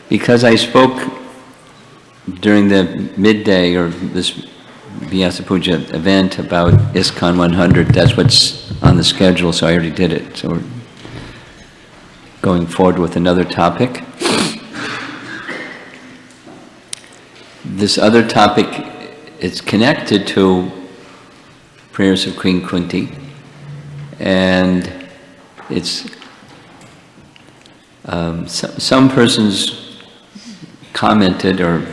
because I spoke during the midday or this Vyasa Puja event about ISKCON 100, that's what's on the schedule, so I already did it. So we're going forward with another topic. This other topic is connected to prayers of Queen Kunti, and it's some persons commented, or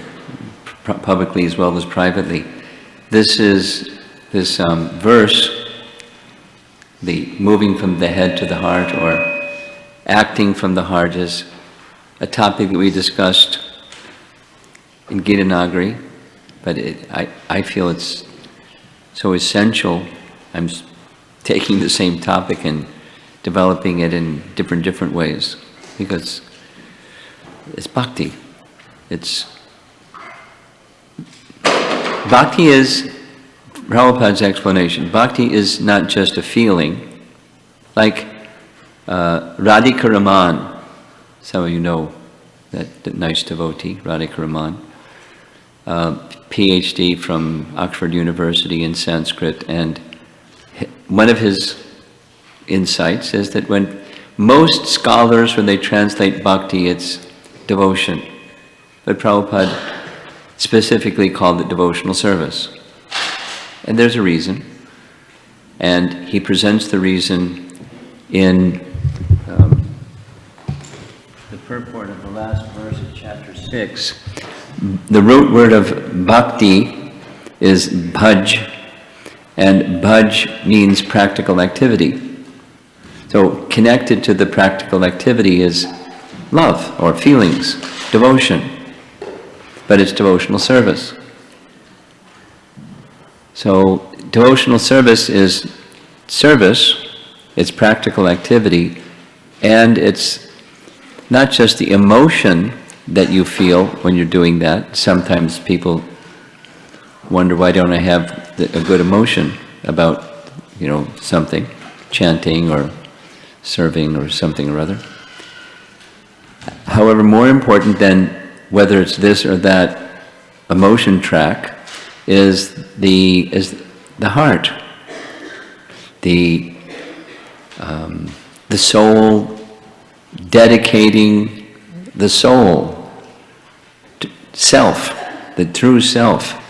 publicly as well as privately, this verse, the moving from the head to the heart or acting from the heart, is a topic that we discussed in Gita Nagari, but I feel it's so essential. I'm taking the same topic and developing it in different ways, because it's bhakti. Bhakti is, Prabhupada's explanation, bhakti is not just a feeling, like Radhika Raman, some of you know that nice devotee, Radhika Raman, PhD from Oxford University in Sanskrit, and one of his insights is that when most scholars, when they translate bhakti, it's devotion, but Prabhupada specifically called it devotional service. And there's a reason, and he presents the reason in the purport of the last verse of chapter 6. The root word of bhakti is bhaj, and bhaj means practical activity. So connected to the practical activity is love or feelings, devotion, but it's devotional service. So devotional service is service, it's practical activity, and it's not just the emotion that you feel when you're doing that. Sometimes people wonder, why don't I have a good emotion about, something, chanting or serving or something or other. However, more important than whether it's this or that emotion track is the heart, the soul dedicating the soul, to self, the true self,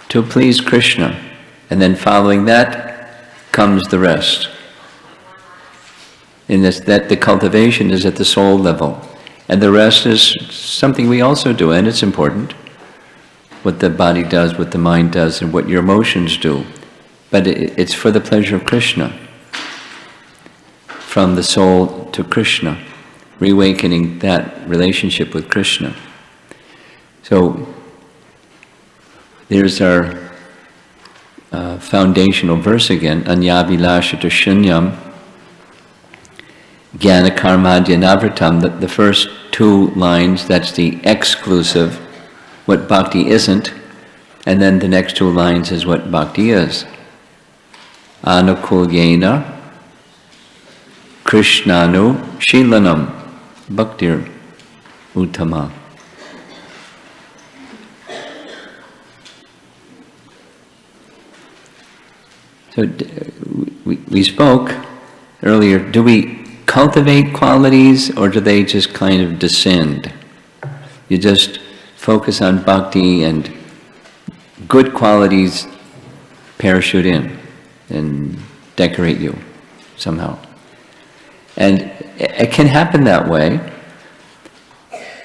to please Krishna, and then following that comes the rest. In this, that the cultivation is at the soul level, and the rest is something we also do, and it's important. What the body does, what the mind does, and what your emotions do. But it's for the pleasure of Krishna. From the soul to Krishna, reawakening that relationship with Krishna. So there's our foundational verse again, Anyavilashata Shunyam, Jnana Karmadya Navratam. The first two lines, that's the exclusive, what bhakti isn't, and then the next two lines is what bhakti is. Anukulyena Krishnanu Shilanam Bhaktir Uttama. So we spoke earlier, do we cultivate qualities, or do they just kind of descend? You just focus on bhakti and good qualities parachute in and decorate you somehow. And it can happen that way,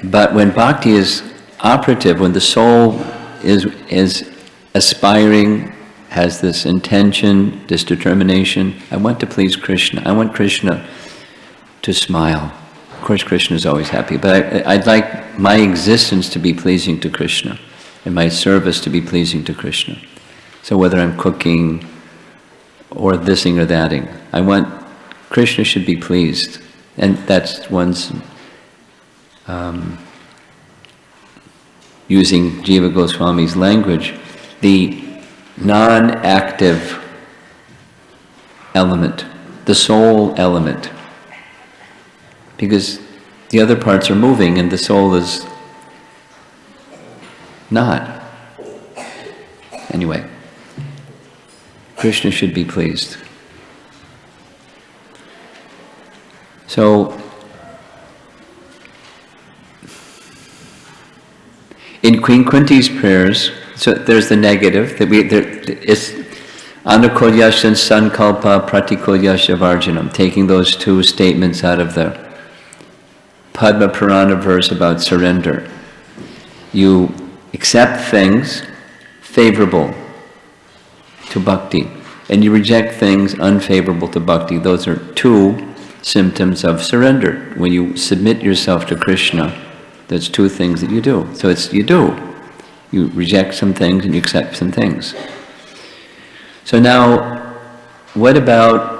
but when bhakti is operative, when the soul is aspiring, has this intention, this determination, I want to please Krishna, I want Krishna to smile. Of course, Krishna is always happy, but I'd like my existence to be pleasing to Krishna, and my service to be pleasing to Krishna. So whether I'm cooking, or thising or thating, I want Krishna should be pleased. And that's one's, using Jiva Goswami's language, the non-active element, the soul element. Because The other parts are moving and the soul is not. Anyway, Krishna should be pleased. So, in Queen Kunti's prayers, so there's the negative, that it's Anukulyasya Sankalpa Pratikulyasya Varjanam, taking those two statements out of the Padma Purana verse about surrender. You accept things favorable to bhakti, and you reject things unfavorable to bhakti. Those are two symptoms of surrender. When you submit yourself to Krishna, that's two things that you do. So it's you do. You reject some things and you accept some things. So now, what about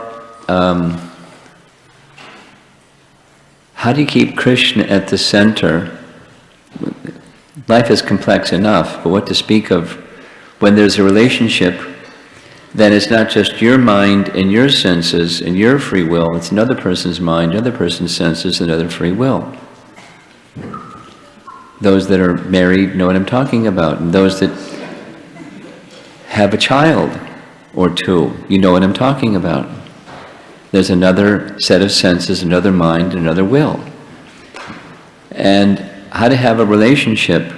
how do you keep Krishna at the center? Life is complex enough, but what to speak of when there's a relationship, then it's not just your mind and your senses and your free will, it's another person's mind, another person's senses, another free will. Those that are married know what I'm talking about, and those that have a child or two, you know what I'm talking about. There's another set of senses, another mind, another will. And how to have a relationship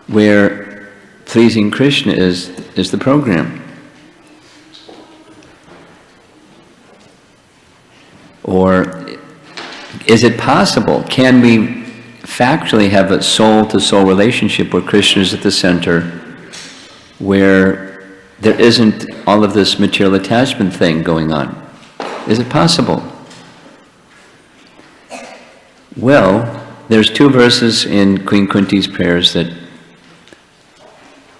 where pleasing Krishna is the program. Or is it possible? Can we factually have a soul-to-soul relationship where Krishna is at the center, where there isn't all of this material attachment thing going on? Is it possible? Well, there's two verses in Queen Kunti's prayers that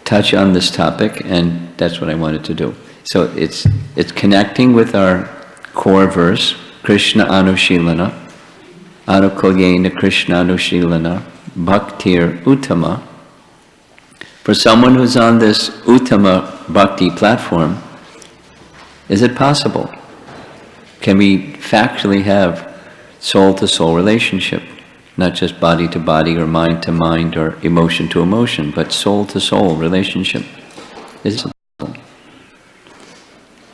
touch on this topic, and that's what I wanted to do. So it's connecting with our core verse, Krishna Anushilana, Anukulyena Krishna Anushilana, Bhaktir Uttama. For someone who's on this Uttama Bhakti platform, is it possible? Can we factually have soul-to-soul relationship? Not just body to body or mind to mind or emotion to emotion, but soul-to-soul relationship. Is it possible?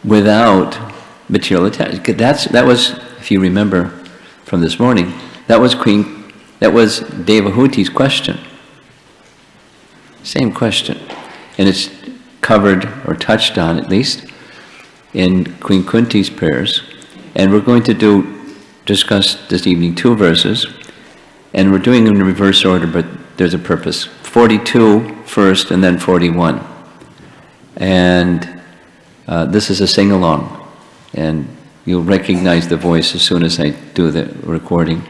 Without material attachment. That was, if you remember from this morning, that was Devahuti's question. Same question. And it's covered, or touched on at least, in Queen Kunti's prayers. And we're going to discuss this evening two verses, and we're doing them in reverse order, but there's a purpose. 42 first, and then 41. And this is a sing-along, and you'll recognize the voice as soon as I do the recording.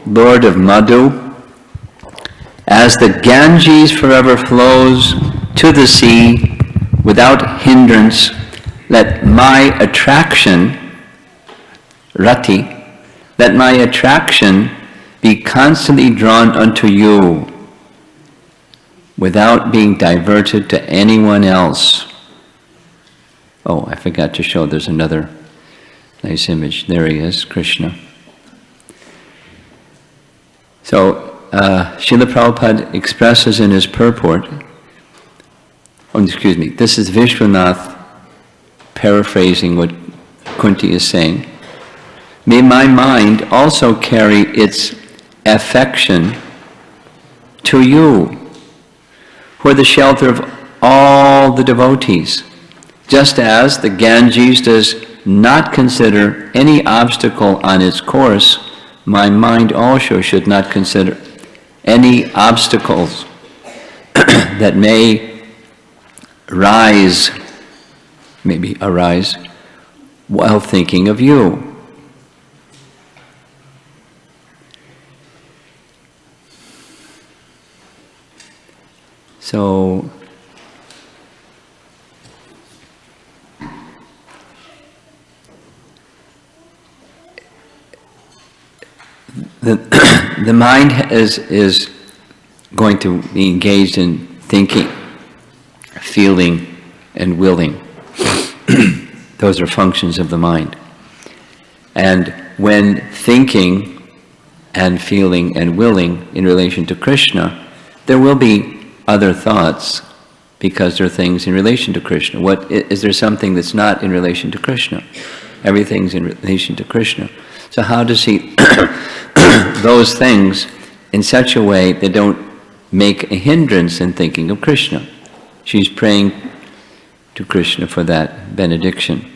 Lord of Madhu, as the Ganges forever flows to the sea without hindrance, let my attraction, rati, let my attraction be constantly drawn unto you without being diverted to anyone else. Oh, I forgot to show, there's another nice image. There he is, Krishna. So, Srila Prabhupada expresses in his purport, this is Vishwanath paraphrasing what Kunti is saying. May my mind also carry its affection to you, who are the shelter of all the devotees, just as the Ganges does not consider any obstacle on its course. My mind also should not consider any obstacles that may arise while thinking of you. So, the mind is going to be engaged in thinking, feeling, and willing. Those are functions of the mind. And when thinking and feeling and willing in relation to Krishna, there will be other thoughts, because there are things in relation to Krishna. Is there something that's not in relation to Krishna? Everything's in relation to Krishna. So how does he those things in such a way that don't make a hindrance in thinking of Krishna? She's praying to Krishna for that benediction.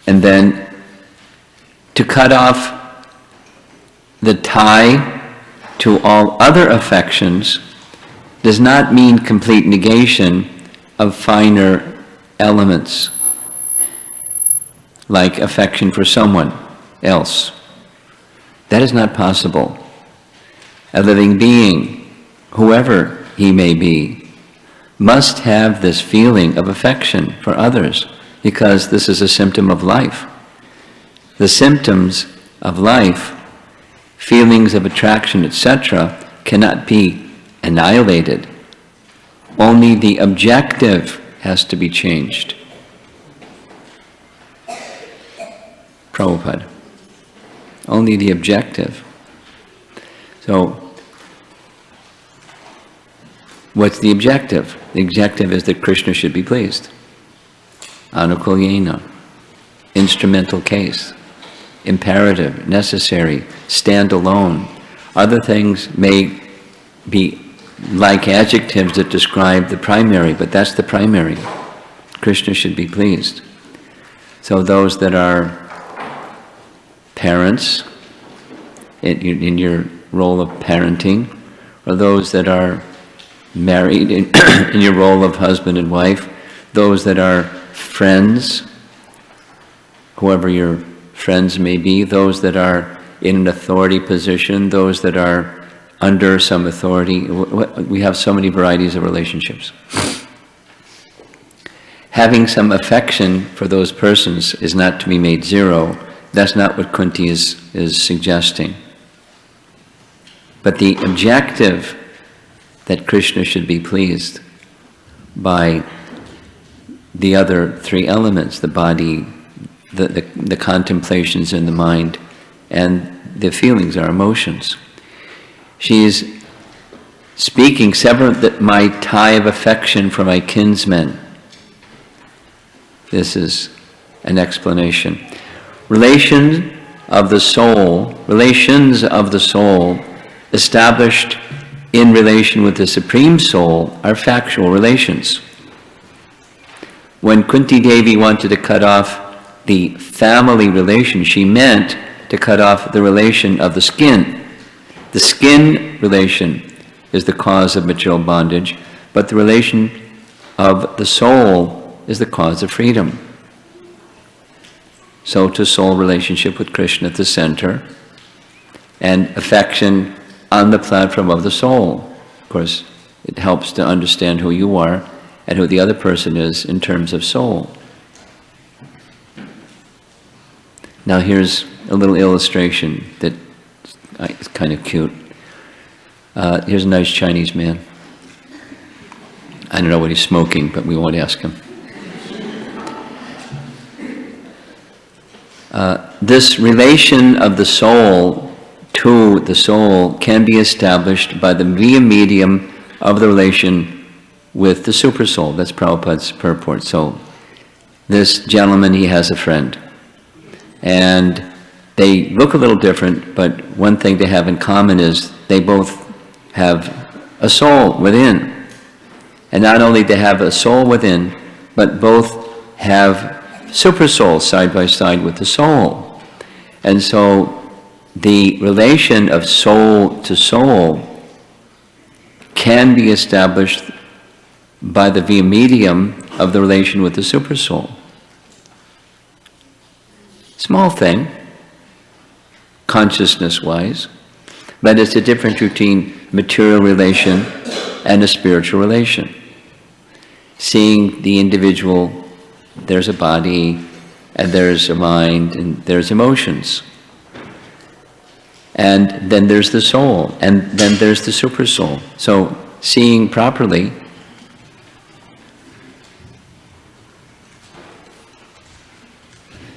And then to cut off the tie to all other affections does not mean complete negation of finer elements, like affection for someone else. That is not possible. A living being, whoever he may be, must have this feeling of affection for others, because this is a symptom of life. The symptoms of life, feelings of attraction, etc., cannot be annihilated. Only the objective has to be changed. Prabhupada. Only the objective. So, what's the objective? The objective is that Krishna should be pleased. Anukulyena. Instrumental case. Imperative, necessary, stand alone. Other things may be like adjectives that describe the primary, but that's the primary. Krishna should be pleased. So those that are parents, in your role of parenting, or those that are married in your role of husband and wife, those that are friends, whoever your friends may be, those that are in an authority position, those that are under some authority. We have so many varieties of relationships. Having some affection for those persons is not to be made zero. That's not what Kunti is suggesting. But the objective that Krishna should be pleased by the other three elements, the body, the contemplations in the mind, and the feelings, our emotions. She is speaking, sever my tie of affection for my kinsmen. This is an explanation. Relations of the soul established in relation with the Supreme Soul are factual relations. When Kunti Devi wanted to cut off the family relation, she meant to cut off the relation of the skin. The skin relation is the cause of material bondage, but the relation of the soul is the cause of freedom. So to soul relationship with Krishna at the center, and affection on the platform of the soul. Of course, it helps to understand who you are and who the other person is in terms of soul. Now here's a little illustration that is kind of cute. Here's a nice Chinese man. I don't know what he's smoking, but we won't ask him. This relation of the soul to the soul can be established by the via medium of the relation with the supersoul. That's Prabhupada's purport. So this gentleman, he has a friend, and they look a little different, but one thing they have in common is they both have a soul within. And not only they have a soul within, but both have supersoul side by side with the soul. And so the relation of soul to soul can be established by the via medium of the relation with the supersoul. Small thing, consciousness-wise, but it's the difference between material relation and a spiritual relation. Seeing the individual, there's a body, and there's a mind, and there's emotions. And then there's the soul, and then there's the supersoul. So seeing properly,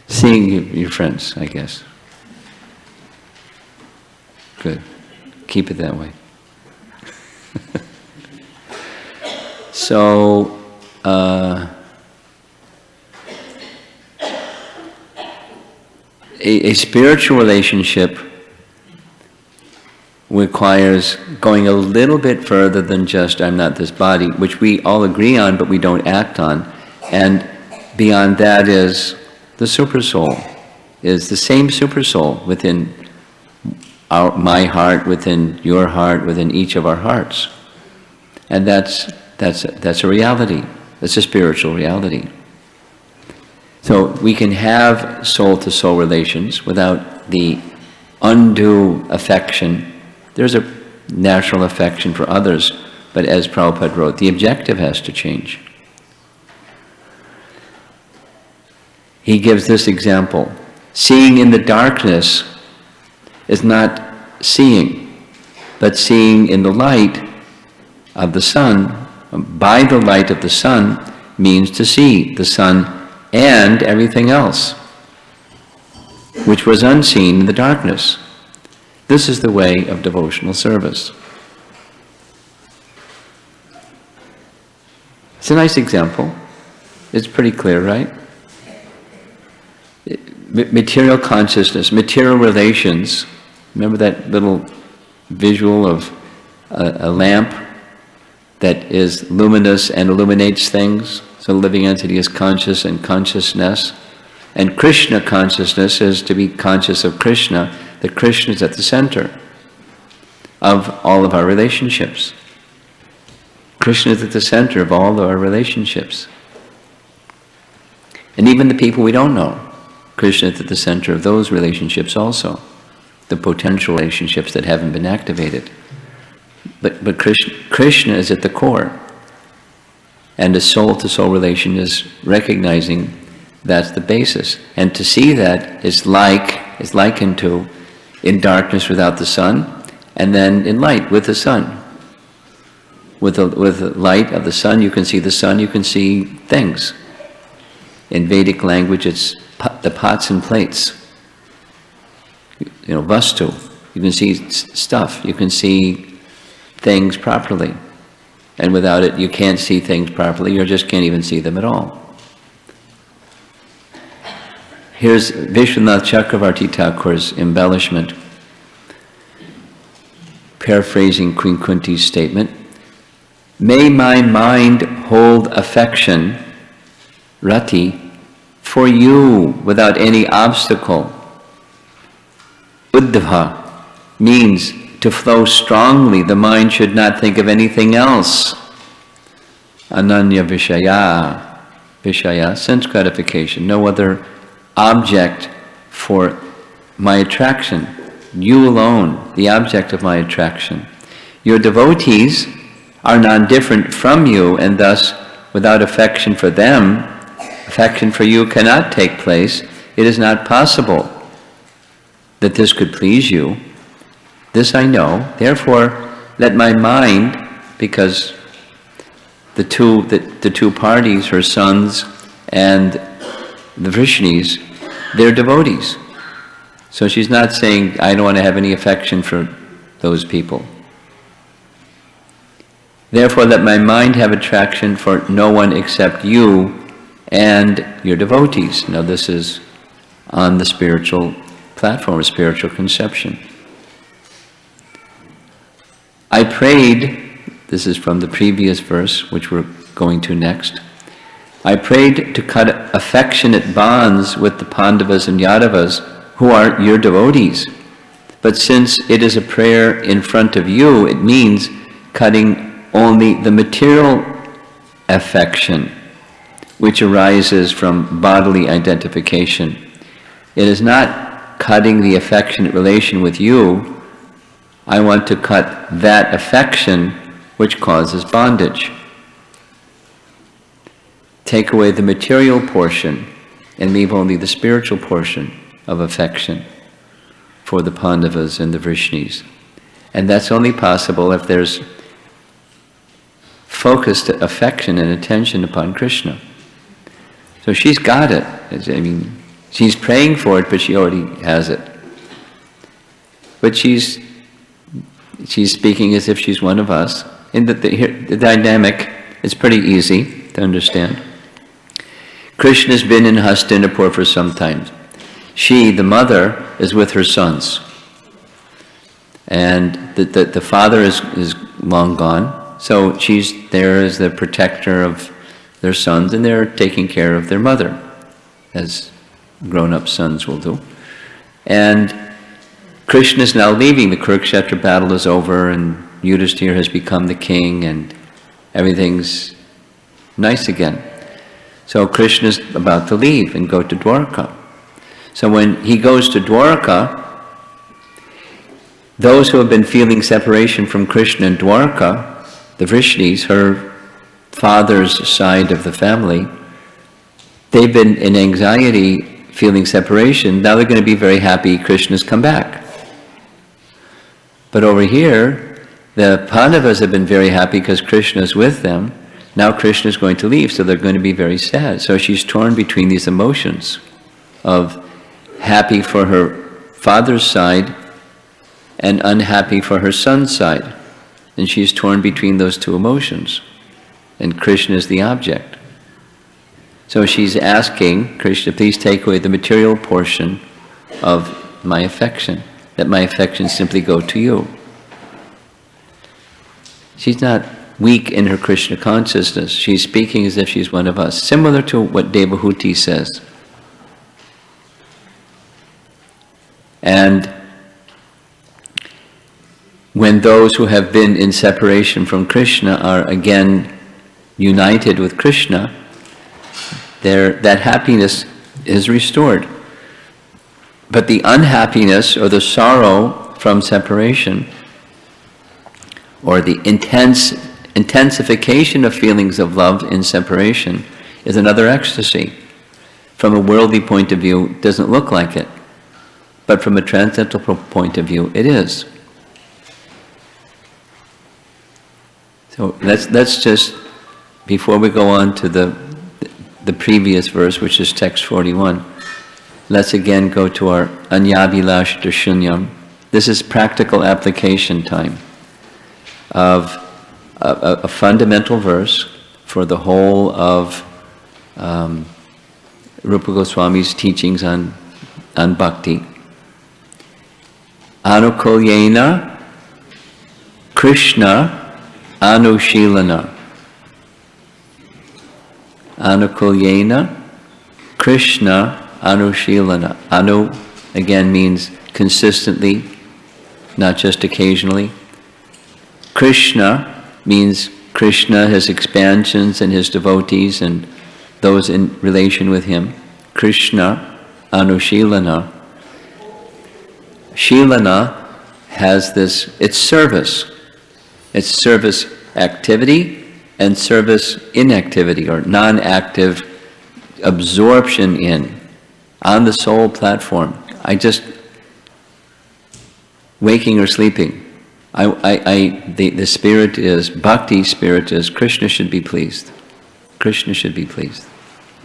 seeing your friends, I guess. Good. Keep it that way. So, a spiritual relationship requires going a little bit further than just I'm not this body, which we all agree on but we don't act on. And beyond that is the supersoul, is the same supersoul within my heart, within your heart, within each of our hearts. And that's a reality. That's a spiritual reality. So we can have soul-to-soul relations without the undue affection. There's a natural affection for others, but as Prabhupada wrote, the objective has to change. He gives this example. Seeing in the darkness is not seeing, but seeing in the light of the sun, by the light of the sun, means to see the sun and everything else, which was unseen in the darkness. This is the way of devotional service. It's a nice example. It's pretty clear, right? Material consciousness, material relations. Remember that little visual of a lamp that is luminous and illuminates things? So the living entity is conscious and consciousness. And Krishna consciousness is to be conscious of Krishna, that Krishna is at the center of all of our relationships. Krishna is at the center of all of our relationships. And even the people we don't know, Krishna is at the center of those relationships also, the potential relationships that haven't been activated. But Krishna is at the core. And a soul-to-soul relation is recognizing that's the basis. And to see that is likened to in darkness without the sun, and then in light with the sun. With the light of the sun, you can see the sun, you can see things. In Vedic language, it's the pots and plates. Vastu. You can see stuff, you can see things properly. And without it, you can't see things properly, you just can't even see them at all. Here's Vishwanath Chakravarti Thakur's embellishment, paraphrasing Queen Kunti's statement. May my mind hold affection, rati, for you without any obstacle. Uddhava means to flow strongly. The mind should not think of anything else. Ananya Vishaya, sense gratification, no other object for my attraction. You alone, the object of my attraction. Your devotees are non-different from you, and thus, without affection for them, affection for you cannot take place. It is not possible that this could please you. This I know. Therefore, let my mind, because the two parties, her sons and the Vrishnis, they're devotees. So she's not saying, I don't want to have any affection for those people. Therefore, let my mind have attraction for no one except you and your devotees. Now this is on the spiritual platform, a spiritual conception. I prayed, this is from the previous verse, which we're going to next. I prayed to cut affectionate bonds with the Pandavas and Yadavas, who are your devotees. But since it is a prayer in front of you, it means cutting only the material affection, which arises from bodily identification. It is not cutting the affectionate relation with you. I want to cut that affection which causes bondage. Take away the material portion and leave only the spiritual portion of affection for the Pandavas and the Vrishnis. And that's only possible if there's focused affection and attention upon Krishna. So she's got it. I mean, she's praying for it, but she already has it. But she's speaking as if she's one of us. And the dynamic is pretty easy to understand. Krishna's been in Hastinapur for some time. She, the mother, is with her sons. And the father is long gone, so she's there as the protector of their sons, and they're taking care of their mother, as grown-up sons will do. And Krishna is now leaving. The Kurukshetra battle is over, and Yudhishthira has become the king, and everything's nice again. So Krishna's about to leave and go to Dwarka. So when he goes to Dwarka, those who have been feeling separation from Krishna in Dwarka, the Vrishnis, her father's side of the family, they've been in anxiety, feeling separation. Now they're going to be very happy Krishna's come back. But over here, the Pandavas have been very happy because Krishna's with them. Now Krishna's going to leave, so they're going to be very sad. So she's torn between these emotions of happy for her father's side and unhappy for her son's side. And she's torn between those two emotions. And Krishna is the object. So she's asking Krishna, please take away the material portion of my affection, that my affection simply go to you. She's not weak in her Krishna consciousness. She's speaking as if she's one of us, similar to what Devahuti says. And when those who have been in separation from Krishna are again united with Krishna, that happiness is restored. But the unhappiness or the sorrow from separation, or the intensification of feelings of love in separation, is another ecstasy. From a worldly point of view, it doesn't look like it. But from a transcendental point of view, it is. So let's just, before we go on to the previous verse, which is text 41, let's again go to our Anyabilash Darshunyam. This is practical application time of a fundamental verse for the whole of Rupa Goswami's teachings on bhakti. Anukulyena Krishna Anushilana. Anukulyena Krishna Anushilana. Anu again means consistently, not just occasionally. Krishna means Krishna, his expansions and his devotees and those in relation with him. Krishna Anushilana. Shilana has this, it's service activity and service inactivity, or non-active absorption in, on the soul platform. Waking or sleeping, the spirit is, bhakti spirit is, Krishna should be pleased. Krishna should be pleased.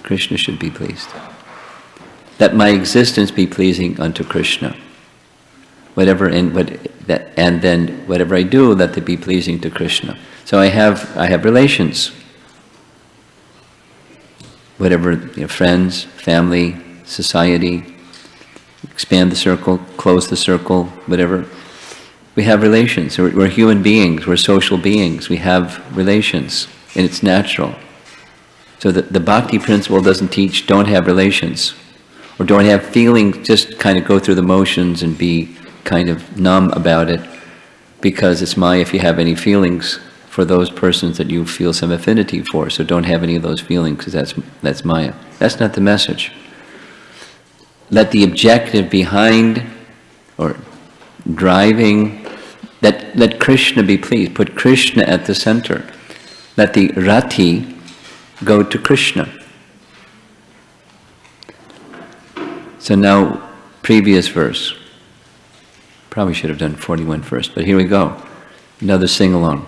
Krishna should be pleased. that my existence be pleasing unto Krishna. And then whatever I do, let it be pleasing to Krishna. So I have relations. Whatever, friends, family, society, expand the circle, close the circle, whatever. We have relations. We're human beings. We're social beings. We have relations, and it's natural. So the bhakti principle doesn't teach don't have relations, or don't have feelings, just kind of go through the motions and be kind of numb about it, because it's Maya if you have any feelings for those persons that you feel some affinity for. So don't have any of those feelings, because that's Maya. That's not the message. Let the objective behind, or driving, let Krishna be pleased. Put Krishna at the center. Let the rati go to Krishna. So now, previous verse. Probably should have done 41 first, but here we go. Another sing-along.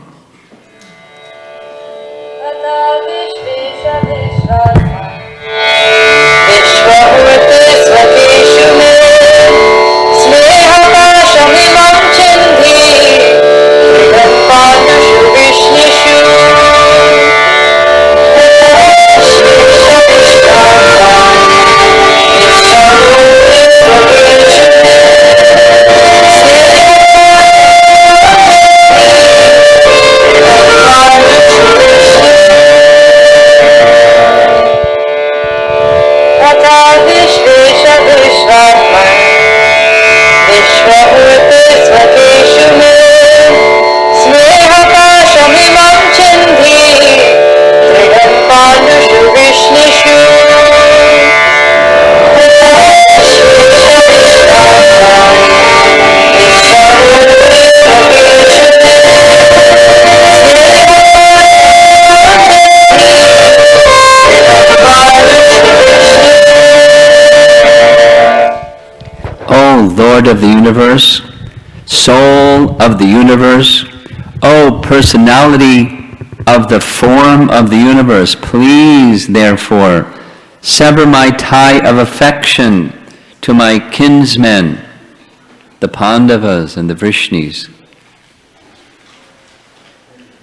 Lord of the universe, soul of the universe, O personality of the form of the universe, please, therefore, sever my tie of affection to my kinsmen, the Pandavas and the Vrishnis.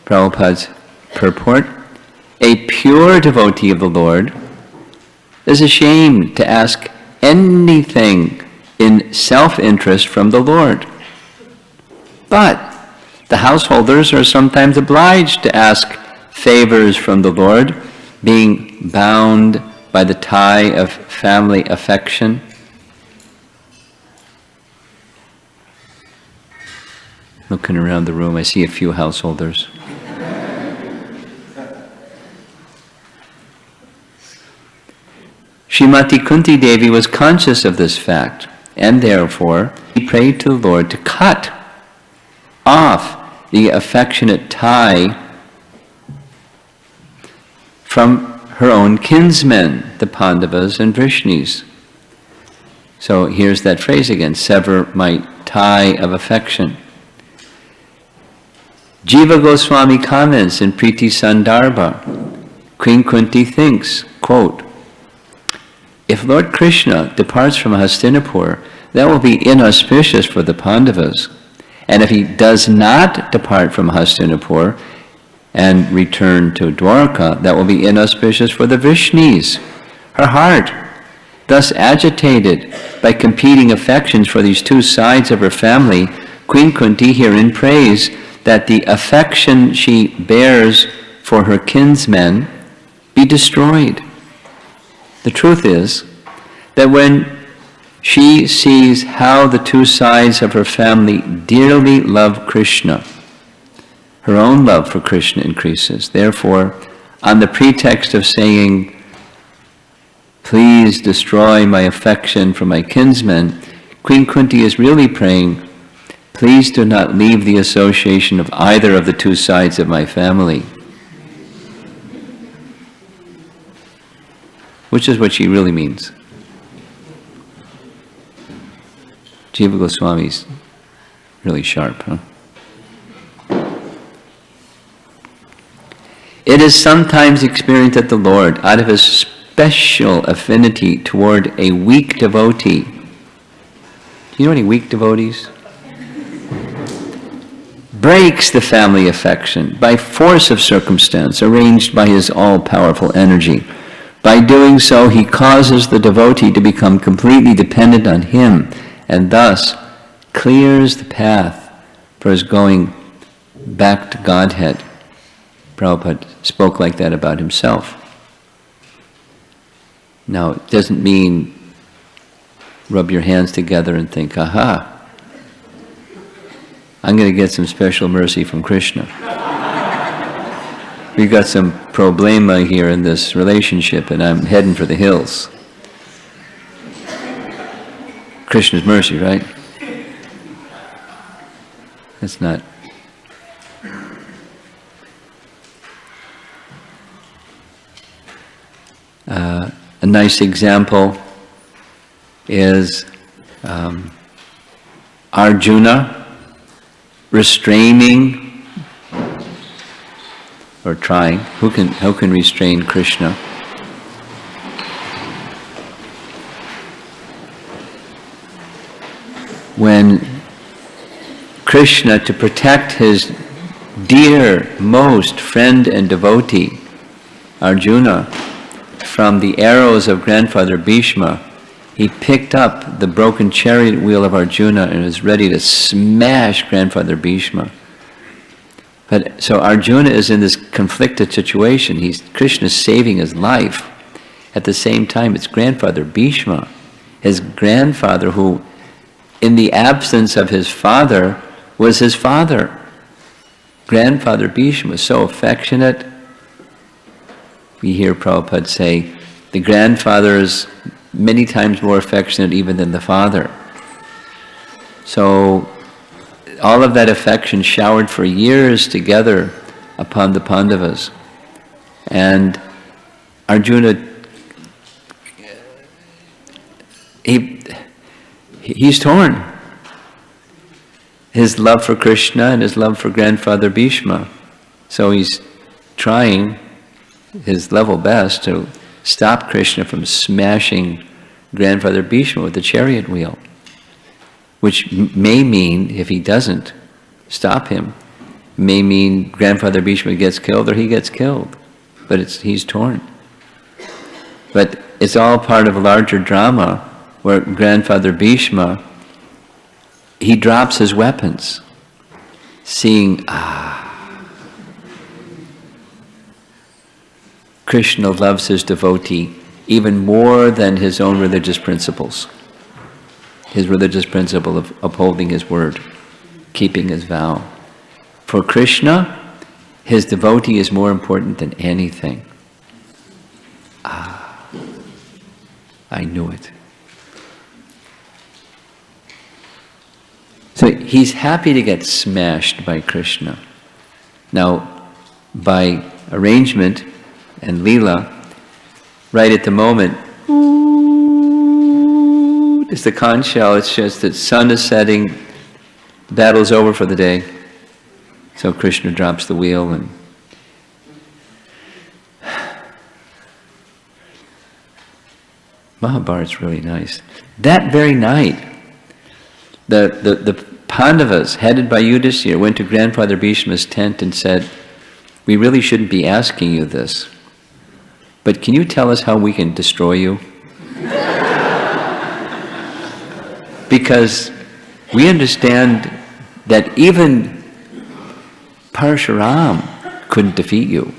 Prabhupada's purport: a pure devotee of the Lord is ashamed to ask anything in self-interest from the Lord. But the householders are sometimes obliged to ask favors from the Lord, being bound by the tie of family affection. Looking around the room, I see a few householders. Srimati Kunti Devi was conscious of this fact, and therefore he prayed to the Lord to cut off the affectionate tie from her own kinsmen, the Pandavas and Vrishnis. So here's that phrase again: sever my tie of affection. Jiva Goswami comments in Priti Sandarbha, Queen Kunti thinks, quote, if Lord Krishna departs from Hastinapur, that will be inauspicious for the Pandavas. And if he does not depart from Hastinapur and return to Dwarka, that will be inauspicious for the Vrishnis. Her heart, thus agitated by competing affections for these two sides of her family, Queen Kunti herein prays that the affection she bears for her kinsmen be destroyed. The truth is that when she sees how the two sides of her family dearly love Krishna, her own love for Krishna increases. Therefore, on the pretext of saying, please destroy my affection for my kinsmen, Queen Kunti is really praying, please do not leave the association of either of the two sides of my family. Which is what she really means. Jiva Goswami's really sharp, huh? It is sometimes experienced that the Lord, out of his special affinity toward a weak devotee. Do you know any weak devotees? Breaks the family affection by force of circumstance arranged by his all-powerful energy. By doing so, he causes the devotee to become completely dependent on him and thus clears the path for his going back to Godhead. Prabhupada spoke like that about himself. Now, it doesn't mean rub your hands together and think, aha, I'm going to get some special mercy from Krishna. We've got some problema here in this relationship and I'm heading for the hills. Krishna's mercy, right? That's not. A nice example is Arjuna restraining or trying. Who can restrain Krishna? When Krishna, to protect his dear, most friend and devotee, Arjuna, from the arrows of grandfather Bhishma, he picked up the broken chariot wheel of Arjuna and was ready to smash grandfather Bhishma. But so Arjuna is in this conflicted situation. Krishna's saving his life. At the same time, it's grandfather Bhishma, his grandfather, who, in the absence of his father, was his father. Grandfather Bhishma was so affectionate. We hear Prabhupada say, the grandfather is many times more affectionate even than the father. So, all of that affection showered for years together upon the Pandavas. And Arjuna, he's torn. His love for Krishna and his love for grandfather Bhishma. So he's trying his level best to stop Krishna from smashing grandfather Bhishma with the chariot wheel. Which may mean, if he doesn't stop him, may mean grandfather Bhishma gets killed or he gets killed. But he's torn. But it's all part of a larger drama where grandfather Bhishma, he drops his weapons, seeing, Krishna loves his devotee even more than his own religious principles. His religious principle of upholding his word, keeping his vow. For Krishna, his devotee is more important than anything. I knew it. So he's happy to get smashed by Krishna. Now, by arrangement and Leela, right at the moment, it's the conch shell, it's just that sun is setting, battle's over for the day. So Krishna drops the wheel and Mahabharat's really nice. That very night, the Pandavas, headed by Yudhisthira, went to grandfather Bhishma's tent and said, we really shouldn't be asking you this, but can you tell us how we can destroy you? Because we understand that even Parshuram couldn't defeat you.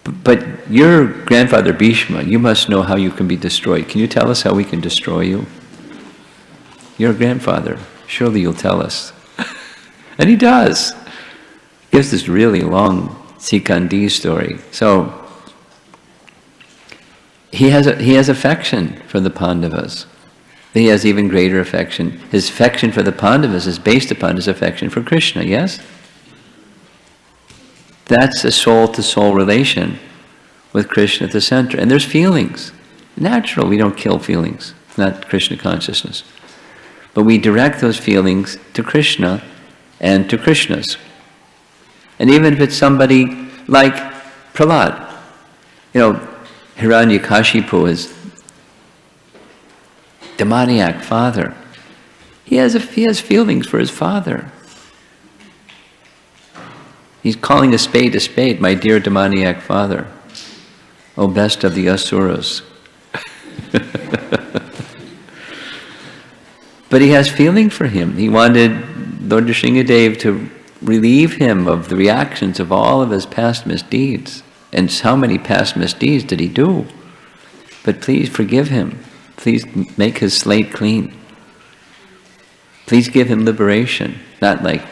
But your grandfather Bhishma, you must know how you can be destroyed. Can you tell us how we can destroy you? Your grandfather, surely you'll tell us. And he does. He gives this really long Sikandi story. So he has affection for the Pandavas. He has even greater affection. His affection for the Pandavas is based upon his affection for Krishna, yes? That's a soul-to-soul relation with Krishna at the center. And there's feelings. Natural, we don't kill feelings. It's not Krishna consciousness. But we direct those feelings to Krishna and to Krishnas. And even if it's somebody like Prahlad, You know, Hiranyakashipu is demoniac father. He has feelings for his father. He's calling a spade, my dear demoniac father. O best of the asuras. But he has feeling for him. He wanted Lord Nrsingadev to relieve him of the reactions of all of his past misdeeds. And how many past misdeeds did he do? But please forgive him. Please make his slate clean. Please give him liberation. Not like,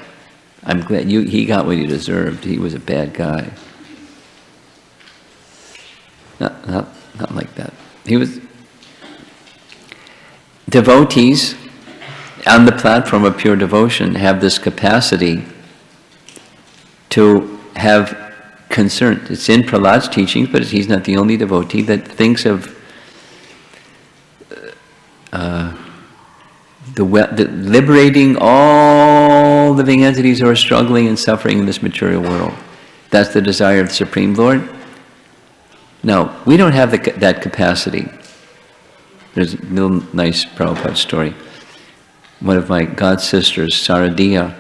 I'm glad he got what he deserved. He was a bad guy. Not like that. He was... Devotees on the platform of pure devotion have this capacity to have concern. It's in Prahlad's teachings, but he's not the only devotee that thinks of the liberating all living entities who are struggling and suffering in this material world. That's the desire of the Supreme Lord. No, we don't have that capacity. There's a little nice Prabhupada story. One of my god sisters, Saradiya,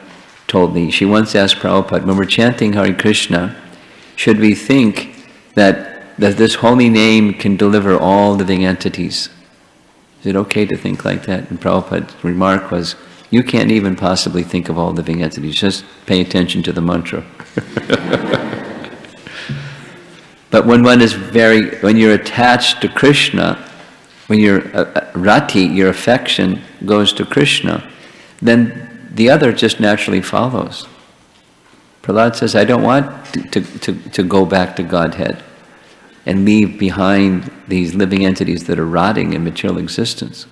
told me, she once asked Prabhupada, when we're chanting Hare Krishna, should we think that this holy name can deliver all living entities? Is it okay to think like that? And Prabhupada's remark was, you can't even possibly think of all living entities, just pay attention to the mantra. But when you're attached to Krishna, when your rati, your affection goes to Krishna, then the other just naturally follows. Prahlad says, I don't want to go back to Godhead and leave behind these living entities that are rotting in material existence.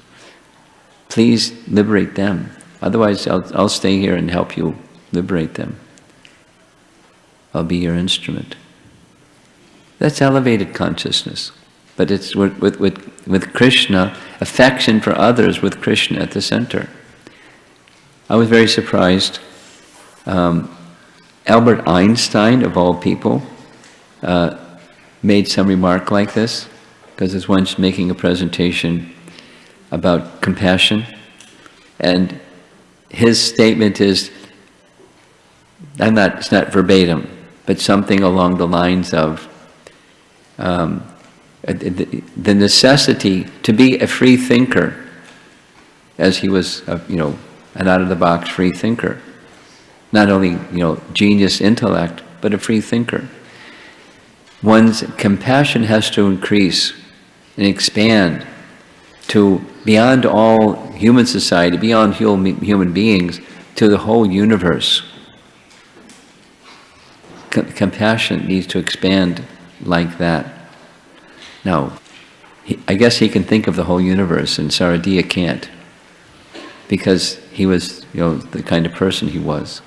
Please liberate them. Otherwise, I'll stay here and help you liberate them. I'll be your instrument. That's elevated consciousness. But it's with Krishna, affection for others with Krishna at the center. I was very surprised. Albert Einstein, of all people, made some remark like this, because he was once making a presentation about compassion, and his statement is, it's not verbatim, but something along the lines of the necessity to be a free thinker, as he was, an out-of-the-box free thinker. Not only, genius intellect, but a free thinker. One's compassion has to increase and expand to beyond all human society, beyond human beings, to the whole universe. Compassion needs to expand like that. Now, I guess he can think of the whole universe, and Saradiya can't, because he was, the kind of person he was.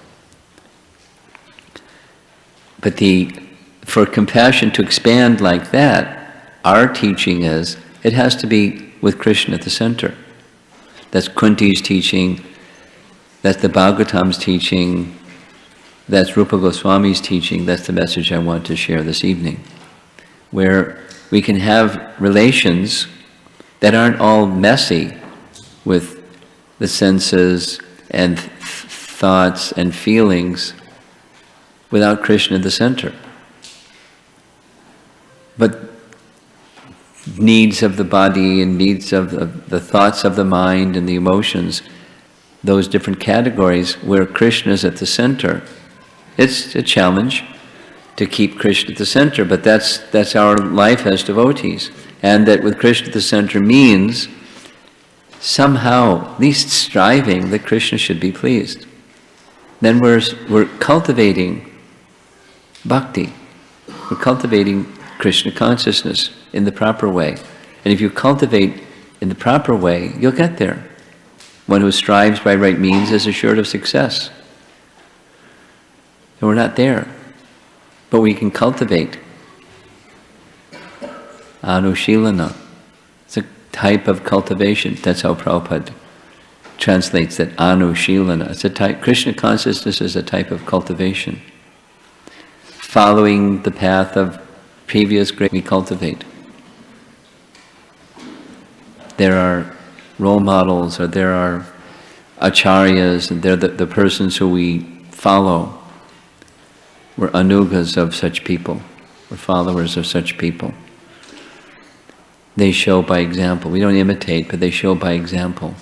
But for compassion to expand like that, our teaching is, it has to be with Krishna at the center. That's Kunti's teaching, that's the Bhagavatam's teaching, that's Rupa Goswami's teaching, that's the message I want to share this evening. Where we can have relations that aren't all messy with the senses and thoughts and feelings without Krishna at the center. But needs of the body and needs of the thoughts of the mind and the emotions, those different categories where Krishna is at the center, it's a challenge to keep Krishna at the center, but that's our life as devotees. And that with Krishna at the center means somehow, at least striving that Krishna should be pleased. Then we're cultivating bhakti. We're cultivating Krishna consciousness in the proper way. And if you cultivate in the proper way, you'll get there. One who strives by right means is assured of success. And we're not there. But we can cultivate. Anushilana. It's a type of cultivation. That's how Prabhupada translates that, Anushilana. It's a type, Krishna consciousness is a type of cultivation. Following the path of previous great we cultivate. There are role models, or there are acharyas, and they're the persons who we follow. We're anugas of such people. We're followers of such people. They show by example. We don't imitate, but they show by example.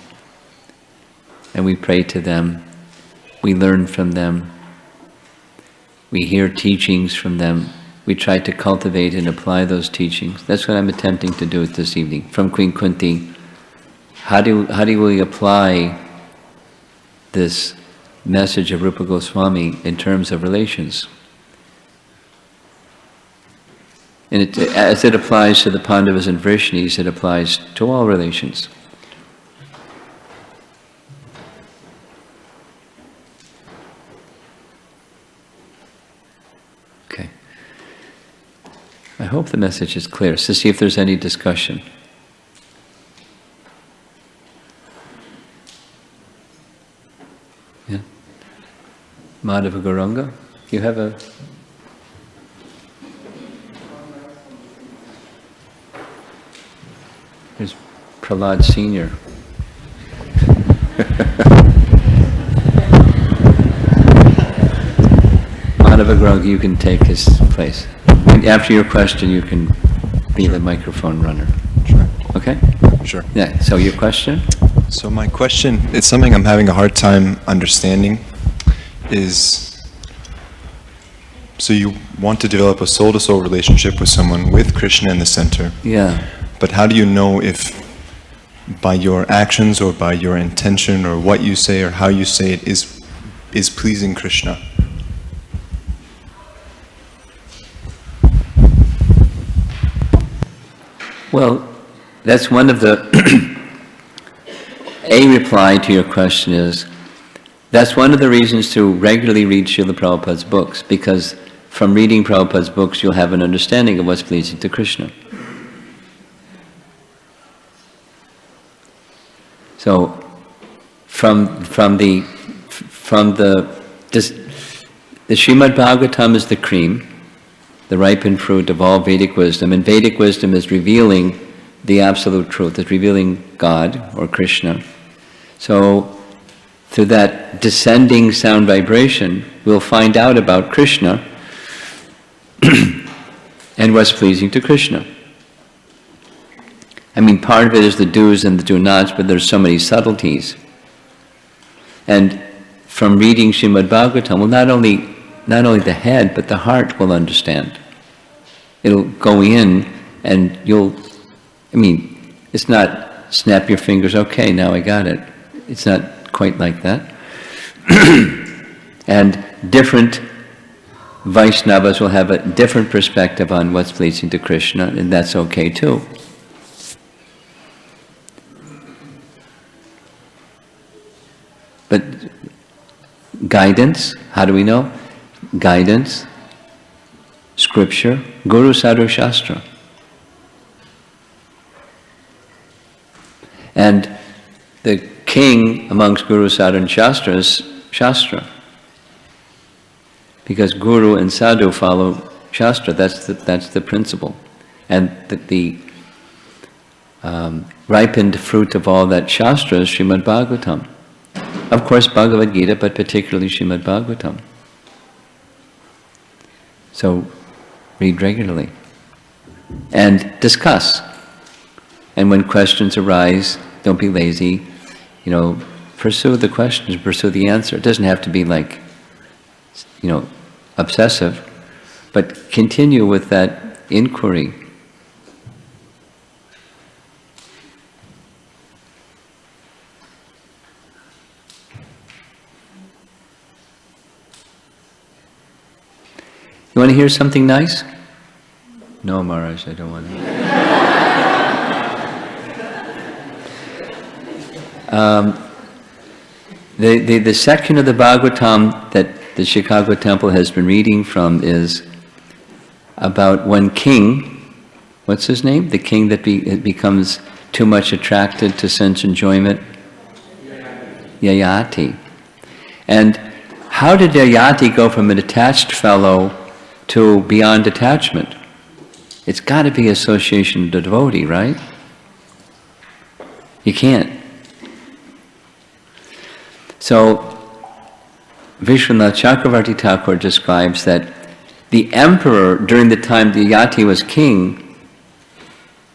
And we pray to them. We learn from them. We hear teachings from them. We try to cultivate and apply those teachings. That's what I'm attempting to do this evening. From Queen Kunti, how do we apply this message of Rupa Goswami in terms of relations? And as it applies to the Pandavas and Vrishnis, it applies to all relations. Okay. I hope the message is clear. So see if there's any discussion. Yeah? Madhava Gauranga, you have a... There's Prahlad Senior. Madhava Gauranga, you can take his place. After your question, you can be the microphone runner. Sure. Okay? Sure. Yeah, so your question? So my question, it's something I'm having a hard time understanding, is, so you want to develop a soul-to-soul relationship with someone with Krishna in the center. Yeah. But how do you know if by your actions or by your intention or what you say or how you say it is pleasing Krishna? Well, that's one of the... A reply to your question is, that's one of the reasons to regularly read Srila Prabhupada's books, because from reading Prabhupada's books you'll have an understanding of what's pleasing to Krishna. So, from the Srimad Bhagavatam is the cream, the ripened fruit of all Vedic wisdom, and Vedic wisdom is revealing the absolute truth, it's revealing God or Krishna. So, through that descending sound vibration, we'll find out about Krishna and what's pleasing to Krishna. I mean, part of it is the do's and the do-nots, but there's so many subtleties. And from reading Srimad Bhagavatam, well, not only the head, but the heart will understand. It'll go in and it's not snap your fingers, okay, now I got it. It's not quite like that. And different Vaishnavas will have a different perspective on what's pleasing to Krishna, and that's okay too. But guidance, how do we know? Guidance, scripture, Guru Sadhu Shastra. And the king amongst Guru Sadhu and Shastra is Shastra. Because Guru and Sadhu follow Shastra, that's the principle. And the ripened fruit of all that Shastra is Srimad Bhagavatam. Of course, Bhagavad Gita, but particularly Srimad Bhagavatam. So, read regularly. And discuss. And when questions arise, don't be lazy. Pursue the questions, pursue the answer. It doesn't have to be like, obsessive, but continue with that inquiry. You want to hear something nice? No, Maharaj, I don't want to. The section of the Bhagavatam that the Chicago Temple has been reading from is about one king. What's his name? The king that becomes too much attracted to sense enjoyment? Yayati. And how did Yayati go from an attached fellow to beyond attachment? It's got to be association with the devotee, right? You can't. So, Vishwanath Chakravarti Thakur describes that the emperor, during the time the Yati was king,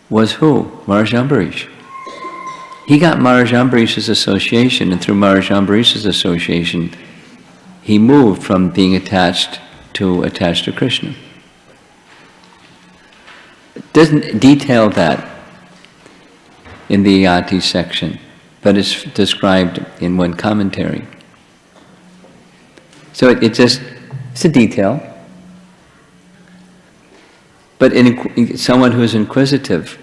was who? Maharaj Ambarish. He got Maharaj Ambarish's association, and through Maharaj Ambarish's association, he moved from being attached to Krishna. It doesn't detail that in the Yati section, but it's described in one commentary. So it's a detail. But in someone who is inquisitive,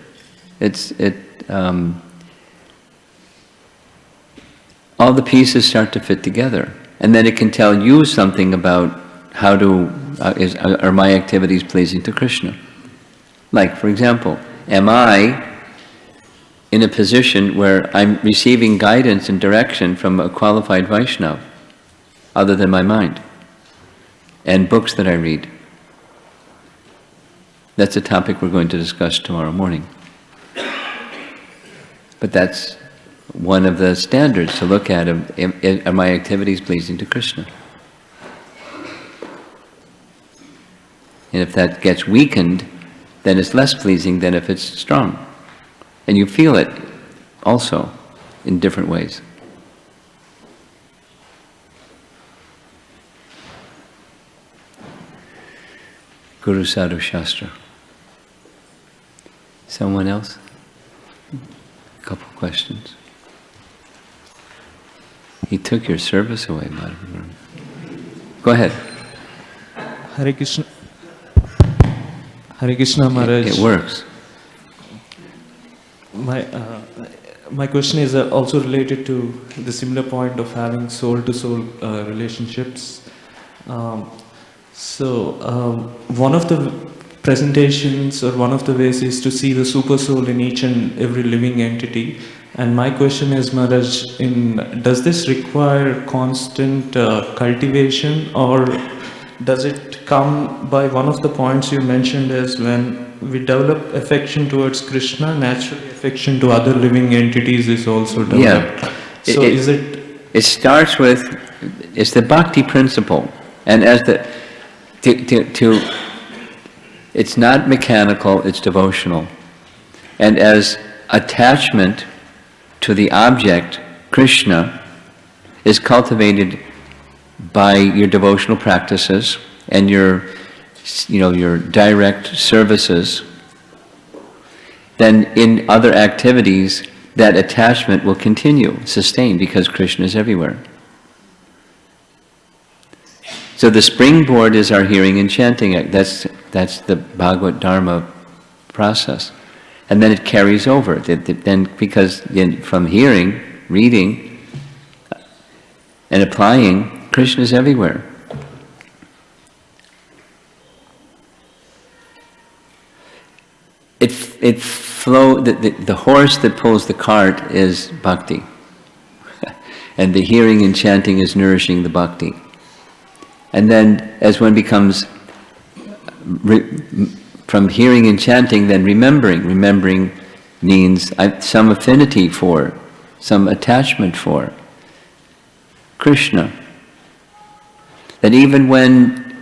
all the pieces start to fit together, and then it can tell you something about how are my activities pleasing to Krishna. Like, for example, am I in a position where I'm receiving guidance and direction from a qualified Vaishnava, other than my mind, and books that I read? That's a topic we're going to discuss tomorrow morning. But that's one of the standards to look at. Are my activities pleasing to Krishna? And if that gets weakened, then it's less pleasing than if it's strong. And you feel it also in different ways. Guru Sadhu Shastra. Someone else? A couple questions. He took your service away, Madhava. Go ahead. Hare Krishna. Hare Krishna Maharaj. It works. My question is also related to the similar point of having soul-to-soul relationships. One of the presentations or one of the ways is to see the super soul in each and every living entity. And my question is, Maharaj, does this require constant cultivation, or does it come by one of the points you mentioned as when we develop affection towards Krishna, naturally affection to other living entities is also developed? Yeah. So It starts with, it's the bhakti principle. And as it's not mechanical, it's devotional. And as attachment to the object, Krishna, is cultivated by your devotional practices and your direct services, then in other activities, that attachment will continue, sustain, because Krishna is everywhere. So the springboard is our hearing and chanting. That's the Bhagavad Dharma process. And then it carries over. Then, because from hearing, reading, and applying, Krishna is everywhere. The horse that pulls the cart is bhakti. And the hearing and chanting is nourishing the bhakti. And then as one becomes from hearing and chanting, then remembering. Remembering means some affinity for, some attachment for Krishna. That even when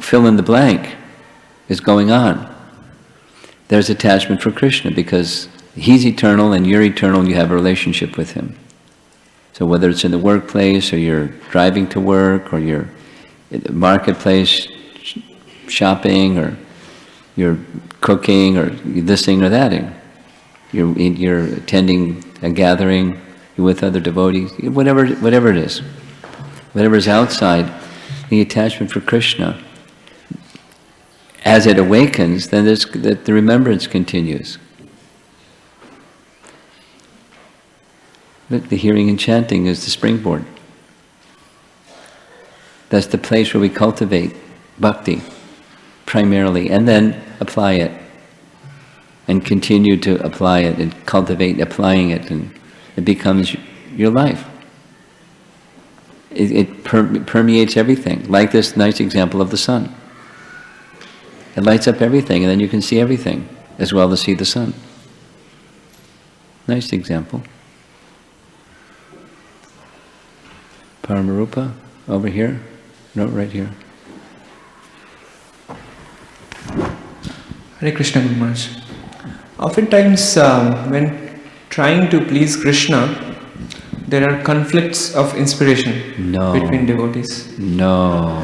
fill in the blank is going on, there's attachment for Krishna, because He's eternal and you're eternal and you have a relationship with Him. So whether it's in the workplace, or you're driving to work, or you're in the marketplace shopping, or you're cooking, or this thing or that thing, you're attending a gathering, you're with other devotees, whatever it is, whatever is outside, the attachment for Krishna, as it awakens, then the remembrance continues. The hearing and chanting is the springboard. That's the place where we cultivate bhakti, primarily, and then apply it, and continue to apply it, and cultivate applying it, and it becomes your life. It permeates everything, like this nice example of the sun. It lights up everything, and then you can see everything, as well as see the sun. Nice example. Paramarupa, over here? No, right here. Hare Krishna, Guru Maharaj. Oftentimes, when trying to please Krishna, there are conflicts of inspiration between devotees. No.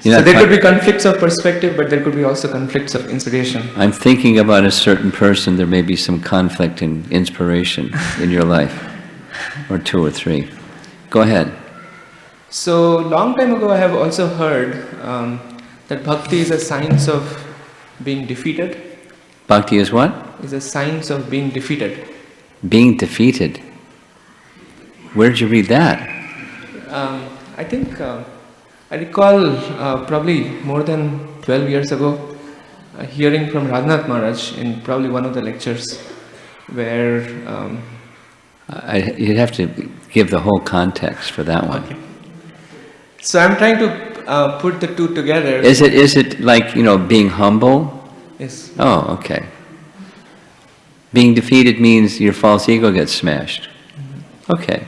So there could be conflicts of perspective, but there could be also conflicts of inspiration. I'm thinking about a certain person, there may be some conflict in inspiration in your life, or two or three. Go ahead. So, long time ago I have also heard that bhakti is a science of being defeated. Bhakti is what? Is a science of being defeated. Being defeated. Where did you read that? I think, I recall probably more than 12 years ago, hearing from Radhanath Maharaj in probably one of the lectures where... You'd have to give the whole context for that one. Okay. So I'm trying to put the two together. Is it like, being humble? Yes. Oh, okay. Being defeated means your false ego gets smashed. Okay.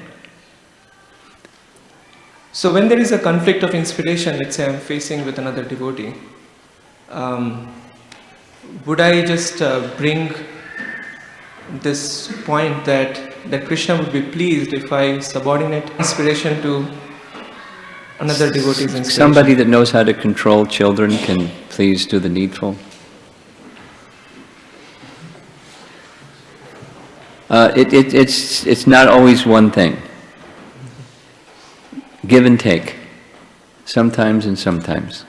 So when there is a conflict of inspiration, let's say I'm facing with another devotee, would I just bring this point that Krishna would be pleased if I subordinate inspiration to another devotee's inspiration? Somebody that knows how to control children can please do the needful. It's not always one thing. Give and take. Sometimes and sometimes.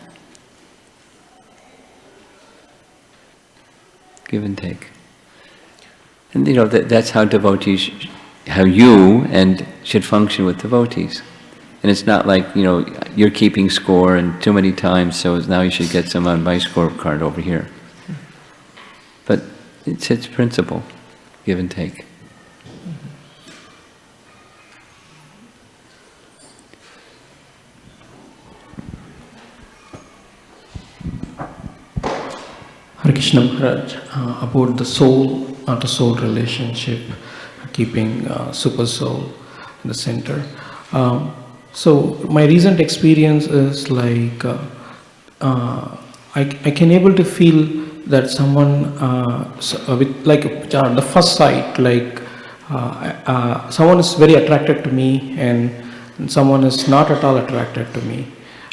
Give and take. And that's how devotees, how you and should function with devotees. And it's not like, you're keeping score and too many times, so now you should get some on my scorecard over here. But it's its principle, give and take. Hare Krishna Maharaj, about the soul relationship, keeping super soul in the center. So my recent experience is like I can able to feel that someone with like the first sight, like someone is very attracted to me and someone is not at all attracted to me.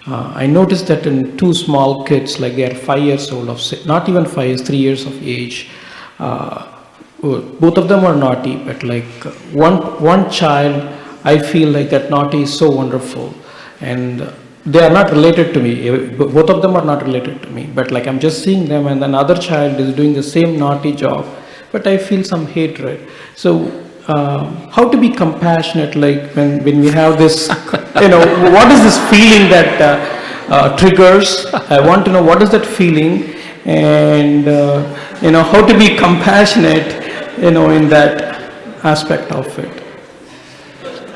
I noticed that in two small kids, like they are 5 years old, not even 5 years, 3 years of age. Both of them are naughty, but like one child, I feel like that naughty is so wonderful, and they are not related to me. Both of them are not related to me, but like I'm just seeing them, and another child is doing the same naughty job, but I feel some hatred. So how to be compassionate, like when we have this, what is this feeling that triggers? I want to know what is that feeling, and how to be compassionate, in that aspect of it.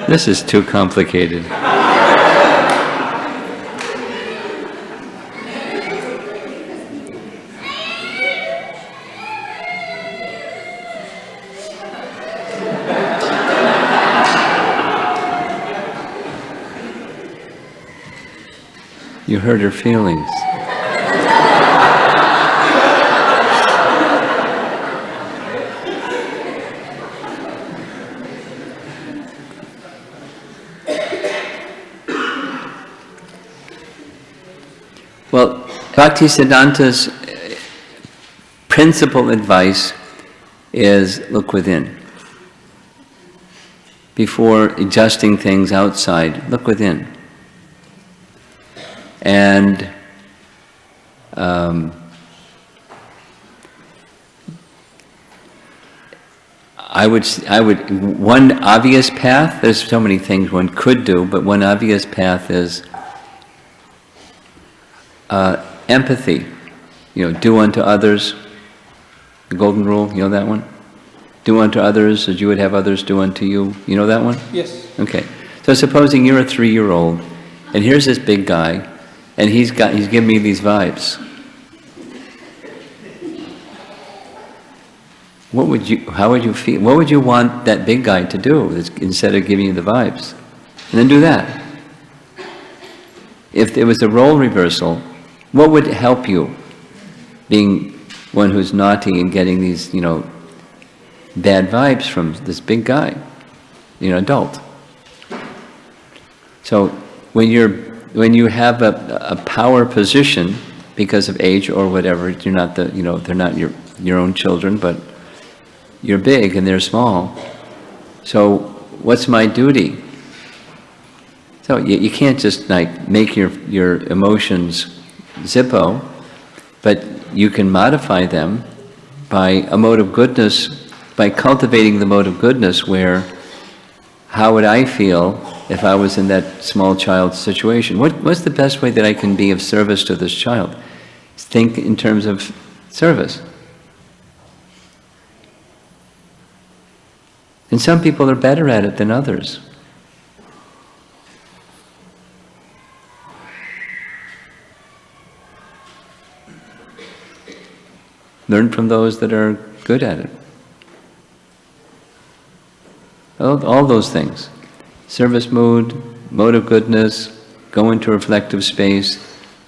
This is too complicated. You hurt her feelings. Well, Bhaktisiddhanta's principal advice is look within. Before adjusting things outside, look within. And I would, one obvious path, there's so many things one could do, but one obvious path is empathy. Do unto others, the golden rule, you know that one? Do unto others as you would have others do unto you. You know that one? Yes. Okay. So supposing you're a 3-year-old, and here's this big guy, and he's giving me these vibes. how would you feel? What would you want that big guy to do instead of giving you the vibes? And then do that. If there was a role reversal, what would help you, being one who's naughty and getting these, bad vibes from this big guy, adult? So when you have a power position because of age or whatever, you're not they're not your own children, but you're big and they're small. So what's my duty? So you can't just make your emotions Zippo, but you can modify them by a mode of goodness, by cultivating the mode of goodness where, how would I feel if I was in that small child situation? What's the best way that I can be of service to this child? Think in terms of service. And some people are better at it than others. Learn from those that are good at it. All those things. Service mood, mode of goodness, go into reflective space,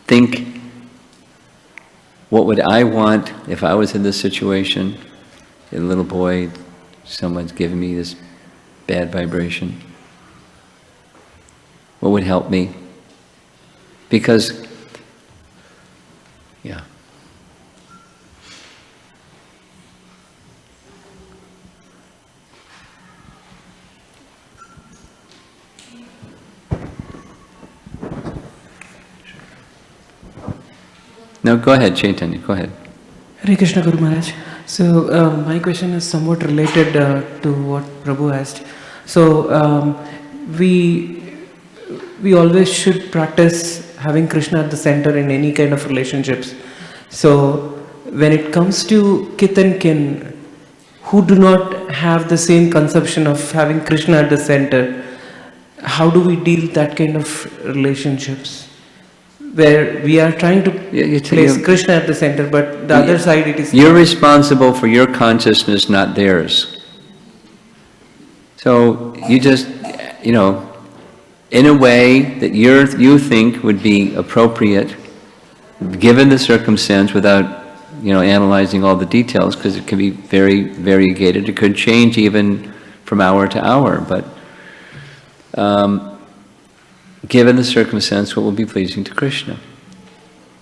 think, what would I want if I was in this situation? A little boy, someone's giving me this bad vibration. What would help me? Because, yeah. No, go ahead, Chaitanya, go ahead. Hare Krishna Guru Maharaj. So my question is somewhat related to what Prabhu asked. So we always should practice having Krishna at the center in any kind of relationships. So when it comes to kith and kin who do not have the same conception of having Krishna at the center, how do we deal that kind of relationships? Where we are trying to place Krishna at the center, but the other side it is... You're responsible for your consciousness, not theirs. So you just, in a way that you think would be appropriate, given the circumstance, without, analyzing all the details, because it can be very variegated. It could change even from hour to hour, but given the circumstance, what will be pleasing to Krishna?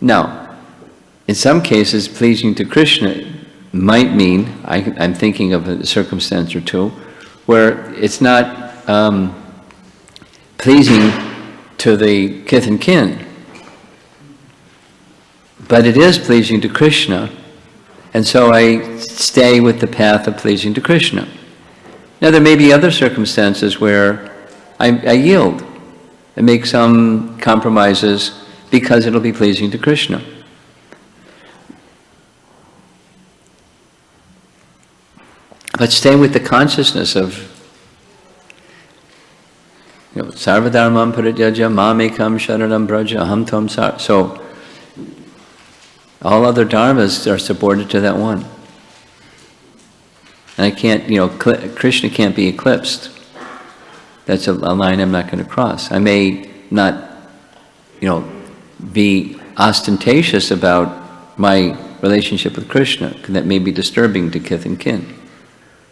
Now, in some cases, pleasing to Krishna might mean, I'm thinking of a circumstance or two, where it's not pleasing to the kith and kin, but it is pleasing to Krishna, and so I stay with the path of pleasing to Krishna. Now, there may be other circumstances where I yield and make some compromises because it'll be pleasing to Krishna. But stay with the consciousness of, Sarvadharmam parityaja mamekam sharanam braja aham tvam sar. So, all other dharmas are subordinate to that one. And I can't, Krishna can't be eclipsed. That's a line I'm not going to cross. I may not, be ostentatious about my relationship with Krishna, because that may be disturbing to kith and kin.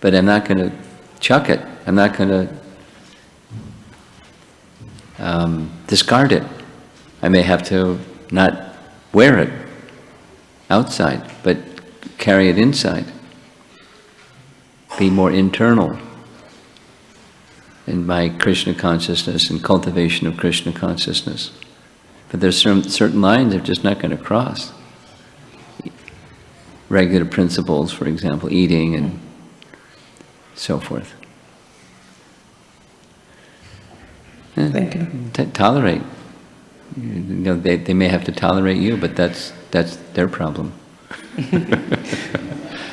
But I'm not going to chuck it. I'm not going to discard it. I may have to not wear it outside, but carry it inside. Be more internal in my Krishna consciousness and cultivation of Krishna consciousness. But there's certain lines I'm just not going to cross. Regular principles, for example, eating and so forth. Thank you. Tolerate. They may have to tolerate you, but that's their problem.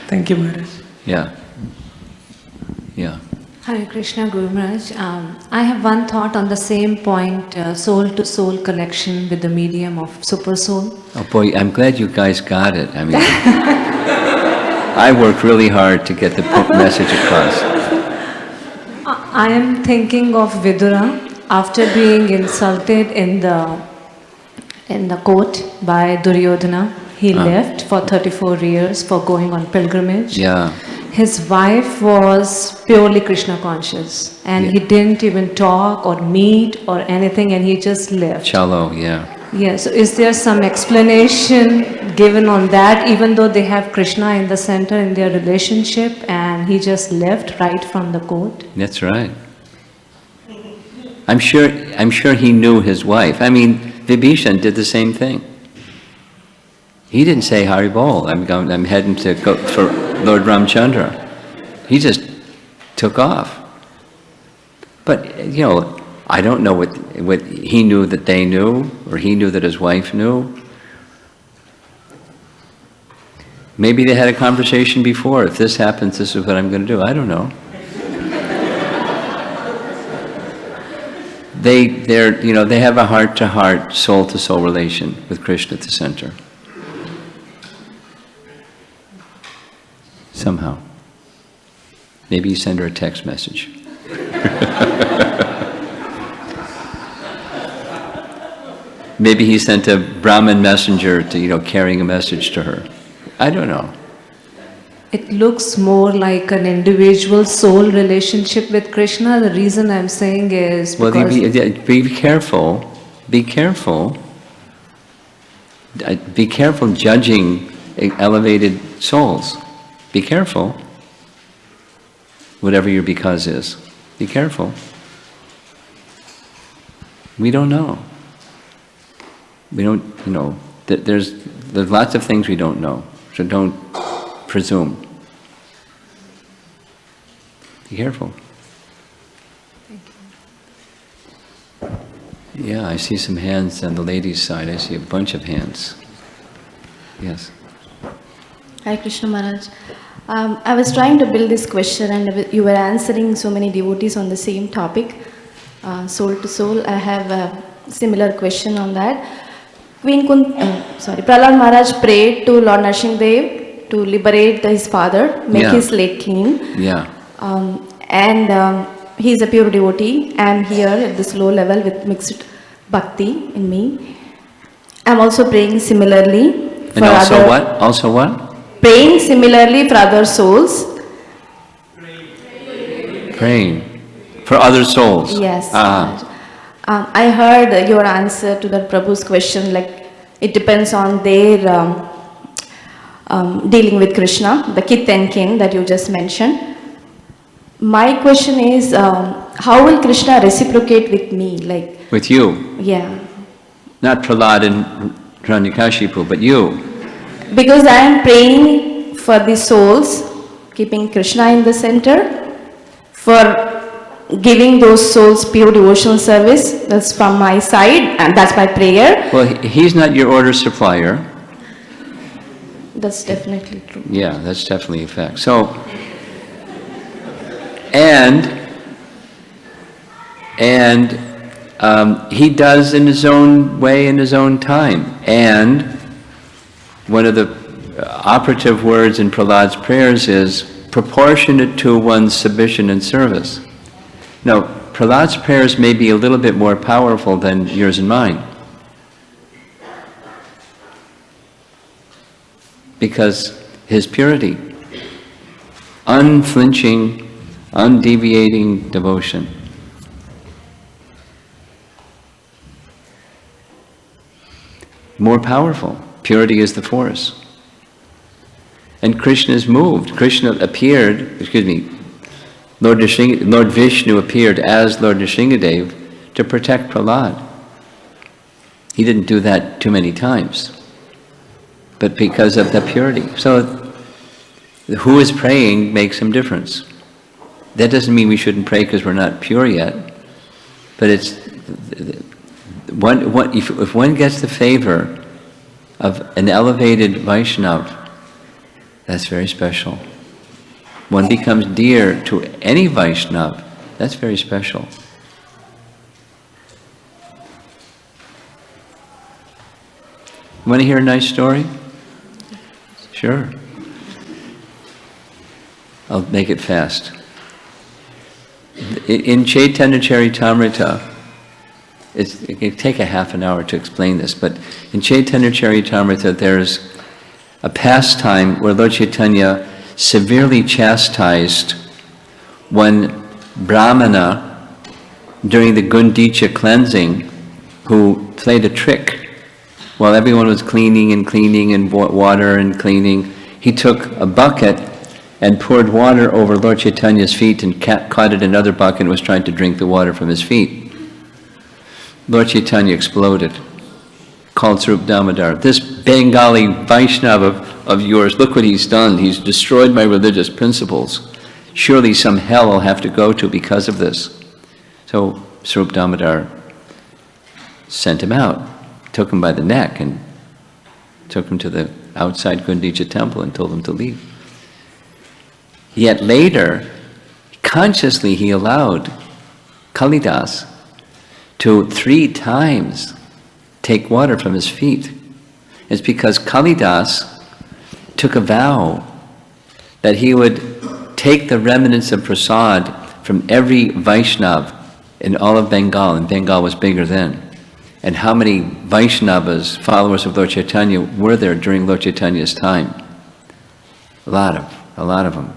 Thank you, Maharaj. Yeah. Yeah. Hare Krishna Guru Maharaj. I have one thought on the same point, soul-to-soul connection with the medium of super soul. Oh boy, I'm glad you guys got it. I mean, I worked really hard to get the message across. I am thinking of Vidura after being insulted in the court by Duryodhana. He left for 34 years for going on pilgrimage. Yeah. His wife was purely Krishna conscious, and he didn't even talk or meet or anything, and he just left. Chalo, yeah. Yeah, so is there some explanation given on that, even though they have Krishna in the center in their relationship, and he just left right from the court? That's right. I'm sure he knew his wife. I mean, Vibhishan did the same thing. He didn't say Hari Bol, I'm heading to go for Lord Ramchandra. He just took off. But, I don't know what he knew that they knew, or he knew that his wife knew. Maybe they had a conversation before. If this happens, this is what I'm going to do. I don't know. They have a heart-to-heart, soul-to-soul relation with Krishna at the center. Somehow. Maybe you send her a text message. Maybe he sent a Brahmin messenger to, carrying a message to her. I don't know. It looks more like an individual soul relationship with Krishna. The reason I'm saying is because... Well, be careful. Be careful. Be careful judging elevated souls. Be careful. Whatever your because is. Be careful. We don't know. We don't, there's lots of things we don't know. So don't presume. Be careful. Thank you. Yeah, I see some hands on the ladies' side. I see a bunch of hands. Yes. Hi Krishna Maharaj. I was trying to build this question and you were answering so many devotees on the same topic, soul to soul. I have a similar question on that. Prahlad Maharaj prayed to Lord Nrsimhadev to liberate his father, make his slate clean. Yeah. He is a pure devotee. I am here at this low level with mixed bhakti in me. I am also praying similarly. And also what? Also what? Praying similarly for other souls. Praying for other souls. Yes. I heard your answer to that Prabhu's question, like it depends on their dealing with Krishna, the kith and kin that you just mentioned. My question is, how will Krishna reciprocate with me? Like with you? Yeah. Not Prahlad and Hiranyakashipu, but you. Because I am praying for the souls, keeping Krishna in the center, for giving those souls pure devotional service. That's from my side, and that's my prayer. Well, he's not your order supplier. That's definitely true. Yeah, that's definitely a fact. So, and he does in his own way, in his own time. And one of the operative words in Prahlad's prayers is proportionate to one's submission and service. Now, Prahlad's prayers may be a little bit more powerful than yours and mine, because his purity, unflinching, undeviating devotion. More powerful. Purity is the force. And Krishna is moved. Krishna appeared, Lord Vishnu appeared as Lord Nrsimhadev to protect Prahlad. He didn't do that too many times, but because of the purity. So who is praying makes some difference. That doesn't mean we shouldn't pray because we're not pure yet, but it's if one gets the favor of an elevated Vaishnava, that's very special. One becomes dear to any Vaishnava, that's very special. Want to hear a nice story? Sure. I'll make it fast. In Chaitanya Charitamrita, it can take a half an hour to explain this, but in Chaitanya Charitamrita there's a pastime where Lord Chaitanya severely chastised one brahmana during the Gundicha cleansing who played a trick. While everyone was cleaning and water and cleaning, he took a bucket and poured water over Lord Chaitanya's feet and caught it in another bucket and was trying to drink the water from his feet. Lord Chaitanya exploded, called Swarup Damodar, "This Bengali Vaishnava of yours, look what he's done. He's destroyed my religious principles. Surely some hell I'll have to go to because of this." So Swarup Damodar sent him out, took him by the neck and took him to the outside Gundicha temple and told him to leave. Yet later, consciously he allowed Kalidas to 3 times take water from his feet. It's because Kalidas took a vow that he would take the remnants of prasad from every Vaishnav in all of Bengal, and Bengal was bigger then. And how many Vaishnavas, followers of Lord Chaitanya, were there during Lord Chaitanya's time? A lot of them.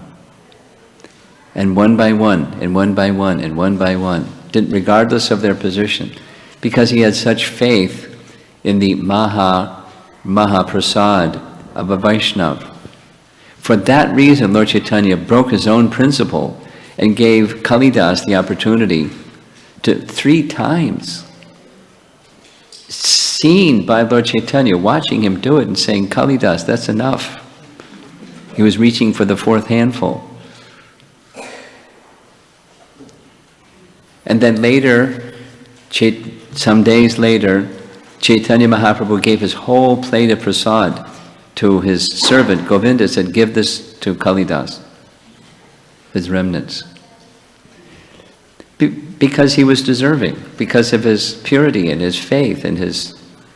And one by one, and one by one, and one by one, regardless of their position, because he had such faith in the Mahaprasad of a Vaishnav. For that reason, Lord Chaitanya broke his own principle and gave Kalidas the opportunity to 3 times, seen by Lord Chaitanya, watching him do it and saying, "Kalidas, that's enough." He was reaching for the 4th handful. And then later, some days later, Chaitanya Mahaprabhu gave his whole plate of prasad to his servant, Govinda, said, "Give this to Kalidas, his remnants." Because he was deserving, because of his purity and his faith and his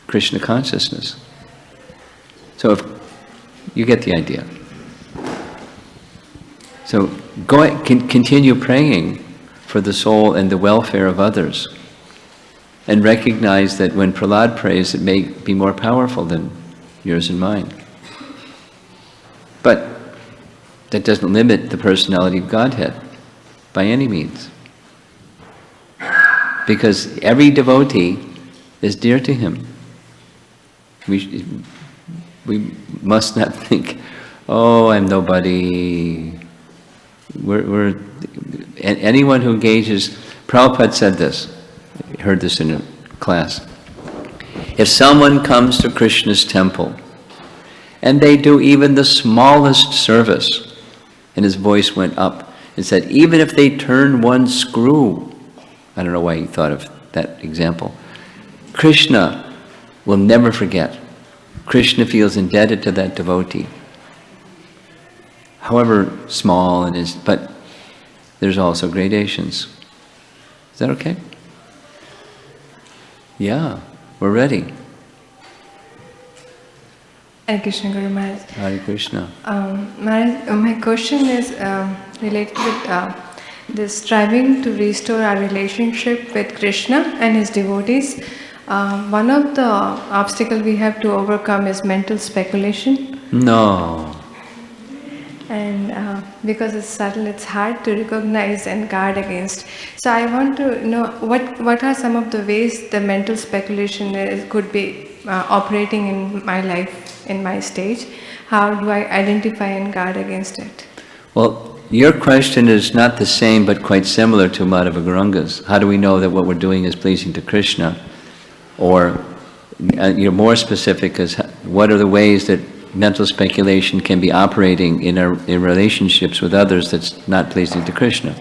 Krishna consciousness. So if you get the idea. So continue praying for the soul and the welfare of others. And recognize that when Prahlad prays, it may be more powerful than yours and mine. But that doesn't limit the personality of Godhead by any means. Because every devotee is dear to him. We must not think, "Oh, I'm nobody." Anyone who engages, Prabhupada said this, I heard this in a class. If someone comes to Krishna's temple and they do even the smallest service, and his voice went up and said, even if they turn one screw, I don't know why he thought of that example, Krishna will never forget. Krishna feels indebted to that devotee. However small it is, but there's also gradations. Is that okay? Yeah, we're ready. Hare Krishna, Guru Maharaj. Hare Krishna. Maharaj, my question is related with this striving to restore our relationship with Krishna and his devotees. One of the obstacles we have to overcome is mental speculation. No. And because it's subtle, it's hard to recognize and guard against. So I want to know what are some of the ways the mental speculation could be operating in my life, in my stage. How do I identify and guard against it? Well, your question is not the same, but quite similar to Madhava Gauranga's. How do we know that what we're doing is pleasing to Krishna? Or you're more specific as what are the ways that mental speculation can be operating in relationships with others that's not pleasing to Krishna?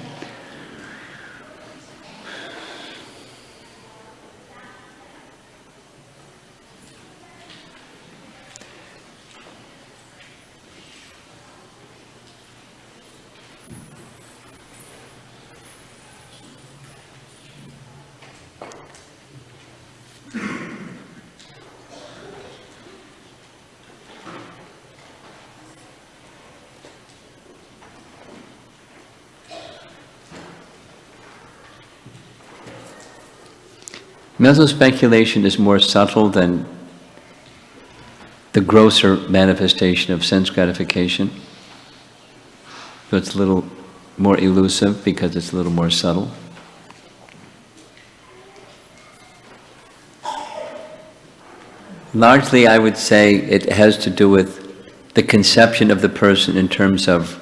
Mental speculation is more subtle than the grosser manifestation of sense gratification. So it's a little more elusive because it's a little more subtle. Largely, I would say it has to do with the conception of the person in terms of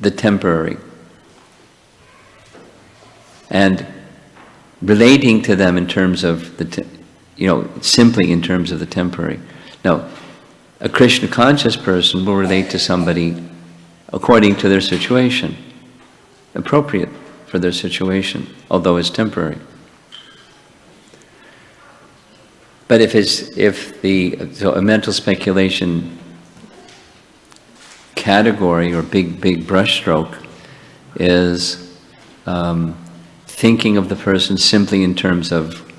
the temporary, and relating to them in terms of the, simply in terms of the temporary. Now, a Krishna conscious person will relate to somebody according to their situation, appropriate for their situation, although it's temporary. But so a mental speculation category or big brushstroke is thinking of the person simply in terms of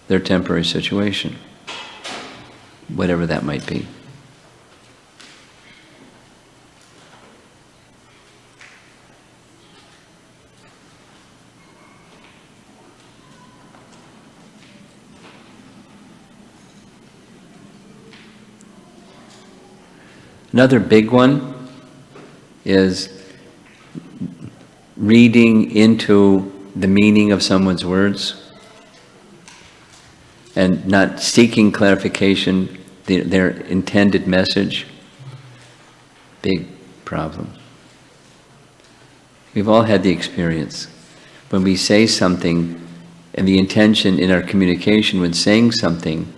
their temporary situation, whatever that might be. Another big one is reading into the meaning of someone's words and not seeking clarification, their intended message. Big problem. We've all had the experience. When we say something and the intention in our communication when saying something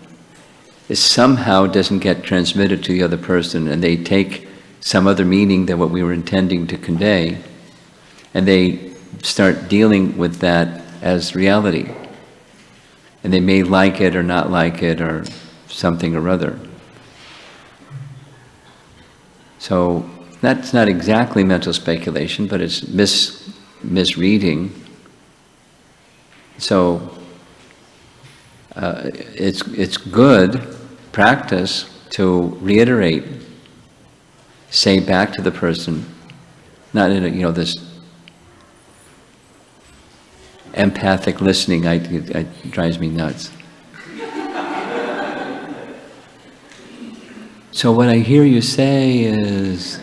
is somehow doesn't get transmitted to the other person, and they take some other meaning than what we were intending to convey, and they start dealing with that as reality. And they may like it or not like it or something or other. So that's not exactly mental speculation, but it's misreading. So it's good practice to reiterate, say back to the person, not in a, this empathic listening. It drives me nuts. So what I hear you say is,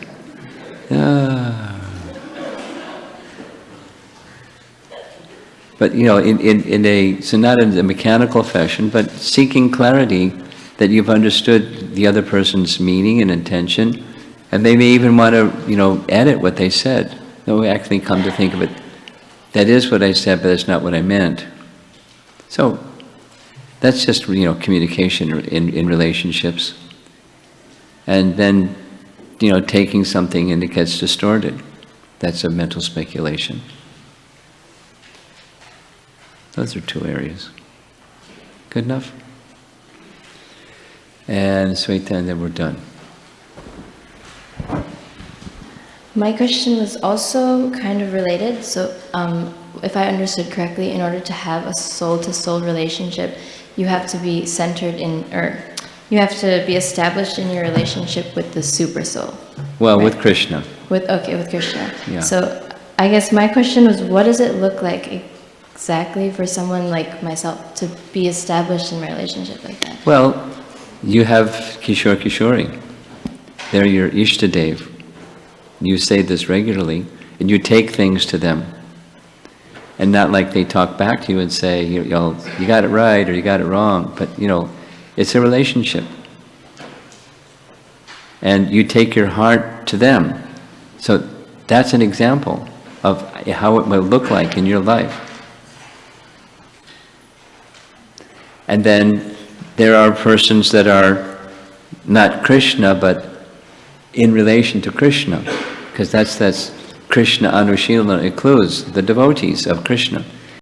but so not in a mechanical fashion, but seeking clarity that you've understood the other person's meaning and intention, and they may even want to, edit what they said. They'll actually come to think of it, that is what I said, but that's not what I meant. So that's just, communication in relationships. And then, taking something and it gets distorted. That's a mental speculation. Those are two areas. Good enough? And Sweta, and then we're done. My question was also kind of related. So if I understood correctly, in order to have a soul-to-soul relationship, you have to be centered in, or you have to be established in your relationship with the super soul. Well, right? with Krishna. With Krishna. Yeah. So I guess my question was, what does it look like exactly for someone like myself to be established in a relationship like that? Well, you have Kishore Kishori. They're your Ishtadev. You say this regularly, and you take things to them. And not like they talk back to you and say, you got it right or you got it wrong, but it's a relationship. And you take your heart to them. So that's an example of how it will look like in your life. And then there are persons that are not Krishna, but in relation to Krishna, because that's Krishna Anushilana includes the devotees of Krishna.